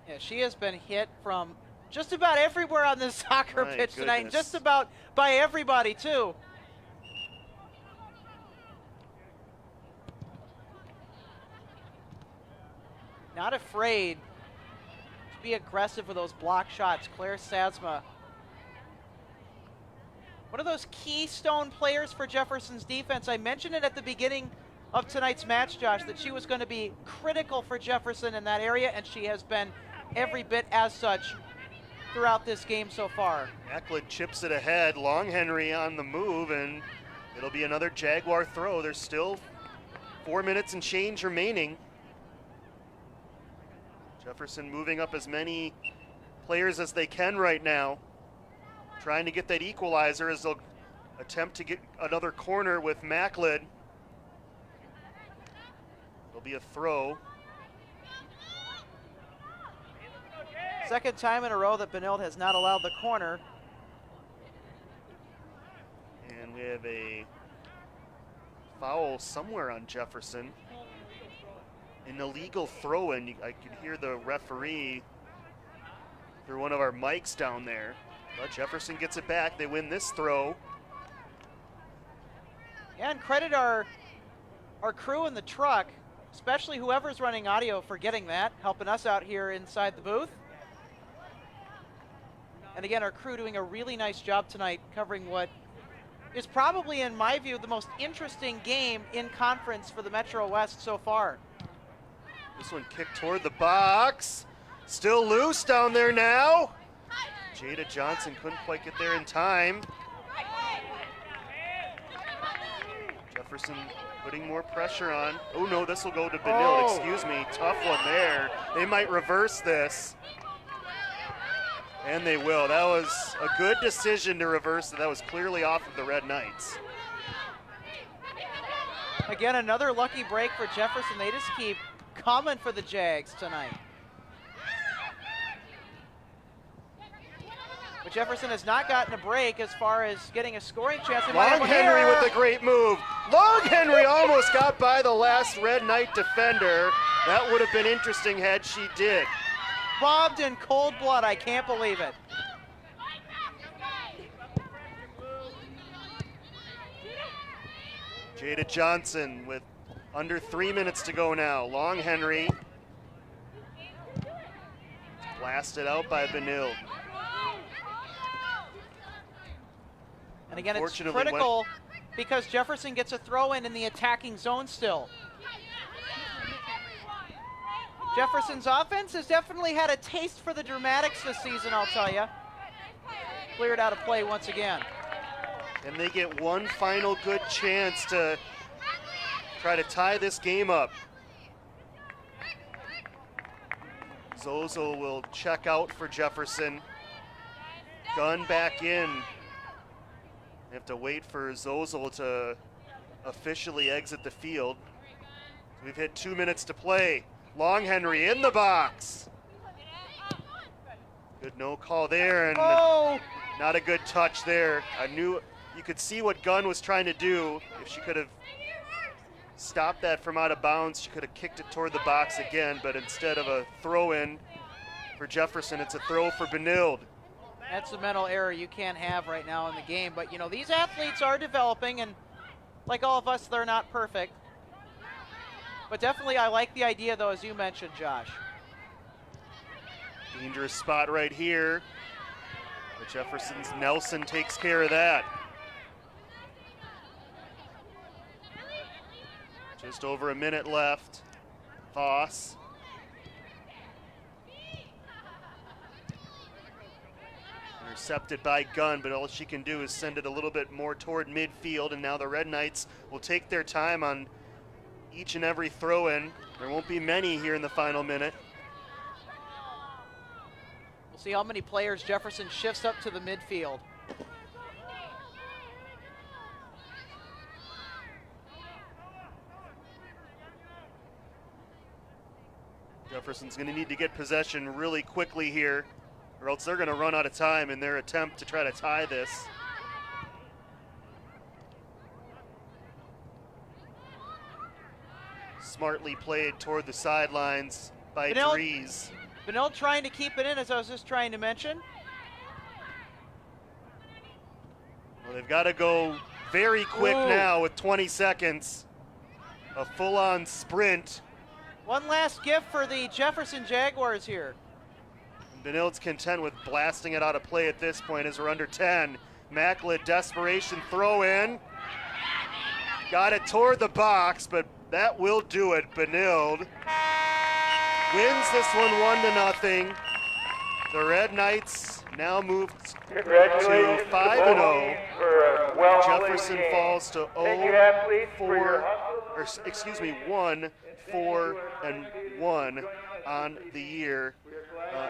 Yeah, she has been hit from just about everywhere on this soccer pitch tonight, and just about by everybody, too. Not afraid to be aggressive with those block shots, Claire Sazama. One of those keystone players for Jefferson's defense. I mentioned it at the beginning of tonight's match, Josh, that she was going to be critical for Jefferson in that area, and she has been every bit as such throughout this game so far. Macklin chips it ahead. Long Henry on the move, and it'll be another Jaguar throw. There's still 4 minutes and change remaining. Jefferson moving up as many players as they can right now, trying to get that equalizer as they'll attempt to get another corner with Macklin. It'll be a throw. Second time in a row that Benilde has not allowed the corner. And we have a foul somewhere on Jefferson. An illegal throw-in. I can hear the referee through one of our mics down there. But Jefferson gets it back. They win this throw. Yeah, and credit our crew in the truck, especially whoever's running audio for getting that, helping us out here inside the booth. And again, our crew doing a really nice job tonight covering what is probably, in my view, the most interesting game in conference for the Metro West so far. This one kicked toward the box. Still loose down there now. Jada Johnson couldn't quite get there in time. Jefferson putting more pressure on. Oh no, this will go to Benilde, excuse me. Tough one there. They might reverse this. And they will. That was a good decision to reverse it. That was clearly off of the Red Knights. Again, another lucky break for Jefferson. They just keep coming for the Jags tonight. But Jefferson has not gotten a break as far as getting a scoring chance. Long Henry with a great move. Long Henry almost got by the last Red Knight defender. That would have been interesting had she did. Bobbed in cold blood, I can't believe it. Jada Johnson with under 3 minutes to go now. Long Henry. Blasted out by Benilde. And again, it's critical because Jefferson gets a throw in the attacking zone still. Jefferson's offense has definitely had a taste for the dramatics this season, I'll tell you. Cleared out of play once again. And they get one final good chance to try to tie this game up. Zozo will check out for Jefferson. Gunn back in. They have to wait for Zozo to officially exit the field. We've hit 2 minutes to play. Long Henry in the box. Good no call there, and not a good touch there. I knew you could see what Gunn was trying to do. If she could have stopped that from out of bounds, she could have kicked it toward the box again, but instead of a throw-in for Jefferson, it's a throw for Benilde. That's a mental error you can't have right now in the game, but you know, these athletes are developing, and like all of us, they're not perfect. But definitely I like the idea, though, as you mentioned, Josh. Dangerous spot right here. But Jefferson's Nelson takes care of that. Just over a minute left. Voss. Intercepted by Gunn, but all she can do is send it a little bit more toward midfield, and now the Red Knights will take their time on each and every throw-in. There won't be many here in the final minute. We'll see how many players Jefferson shifts up to the midfield. Jefferson's going to need to get possession really quickly here, or else they're going to run out of time in their attempt to try to tie this. Smartly played toward the sidelines by Dries. Benilde trying to keep it in, as I was just trying to mention. Well, they've got to go very quick now with 20 seconds. A full-on sprint. One last gift for the Jefferson Jaguars here. Benilde's content with blasting it out of play at this point as we're under 10. Macklin, desperation throw in. Got it toward the box, but that will do it. Benilde wins this one 1-0. The Red Knights now move to 5-0. Jefferson falls to 1-4-1 on the year.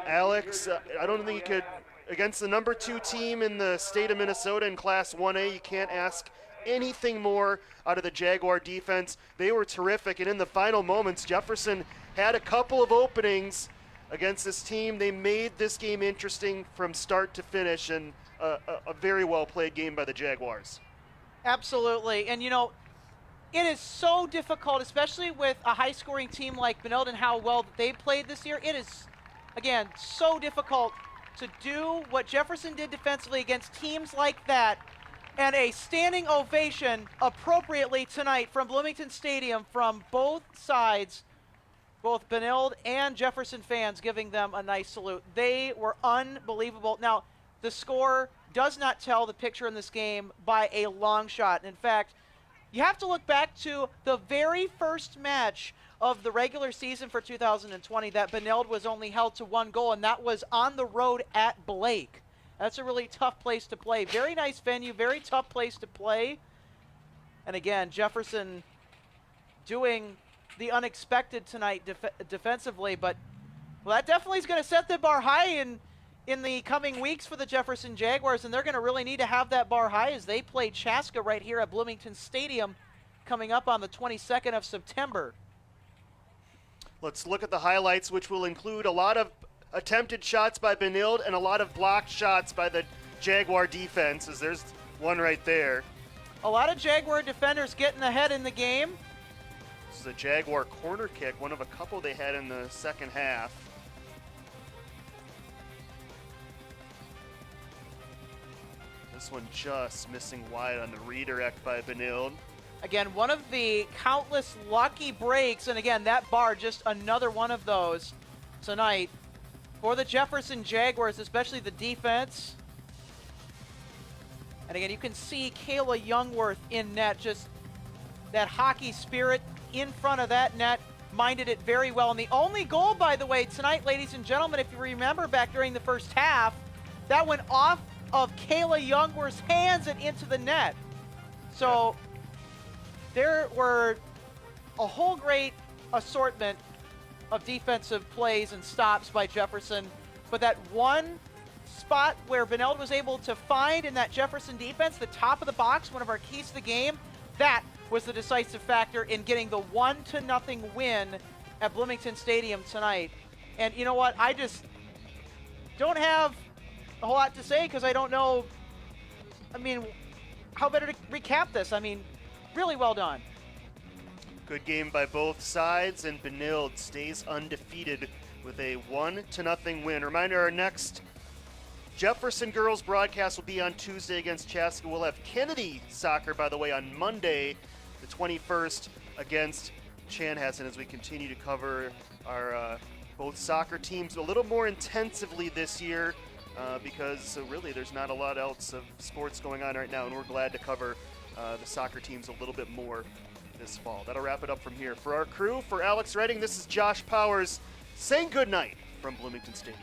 Alex, I don't think you could against the number 2 team in the state of Minnesota in Class 1A. You can't ask anything more out of the Jaguar defense. They were terrific, and in the final moments, Jefferson had a couple of openings against this team. They made this game interesting from start to finish, and a very well-played game by the Jaguars. Absolutely. And, you know, it is so difficult, especially with a high-scoring team like Benilde and how well they played this year. It is, again, so difficult to do what Jefferson did defensively against teams like that, and a standing ovation appropriately tonight from Bloomington Stadium from both sides, both Benilde and Jefferson fans giving them a nice salute. They were unbelievable. Now, the score does not tell the picture in this game by a long shot. In fact, you have to look back to the very first match of the regular season for 2020 that Benilde was only held to 1 goal, and that was on the road at Blake. That's a really tough place to play. Very nice venue, very tough place to play. And again, Jefferson doing the unexpected tonight defensively, but well, that definitely is going to set the bar high in the coming weeks for the Jefferson Jaguars, and they're going to really need to have that bar high as they play Chaska right here at Bloomington Stadium coming up on the 22nd of September. Let's look at the highlights, which will include a lot of attempted shots by Benilde and a lot of blocked shots by the Jaguar defense, as there's one right there. A lot of Jaguar defenders getting ahead in the game. This is a Jaguar corner kick, one of a couple they had in the second half. This one just missing wide on the redirect by Benilde. Again, one of the countless lucky breaks, and again, that bar, just another one of those tonight for the Jefferson Jaguars, especially the defense. And again, you can see Kayla Youngworth in net, just that hockey spirit in front of that net, minded it very well. And the only goal, by the way, tonight, ladies and gentlemen, if you remember back during the first half, that went off of Kayla Youngworth's hands and into the net. So there were a whole great assortment of defensive plays and stops by Jefferson, but that one spot where Benilde was able to find in that Jefferson defense, the top of the box, one of our keys to the game, that was the decisive factor in getting the 1-0 win at Bloomington Stadium tonight. And you know what? I just don't have a whole lot to say because I don't know, I mean, how better to recap this? I mean, really well done. Good game by both sides, and Benilde stays undefeated with a 1-0 win. Reminder, our next Jefferson girls broadcast will be on Tuesday against Chaska. We'll have Kennedy soccer, by the way, on Monday, the 21st, against Chanhassen as we continue to cover our both soccer teams a little more intensively this year because really there's not a lot else of sports going on right now, and we're glad to cover the soccer teams a little bit more this fall. That'll wrap it up from here. For our crew, for Alex Redding, this is Josh Powers saying good night from Bloomington Stadium.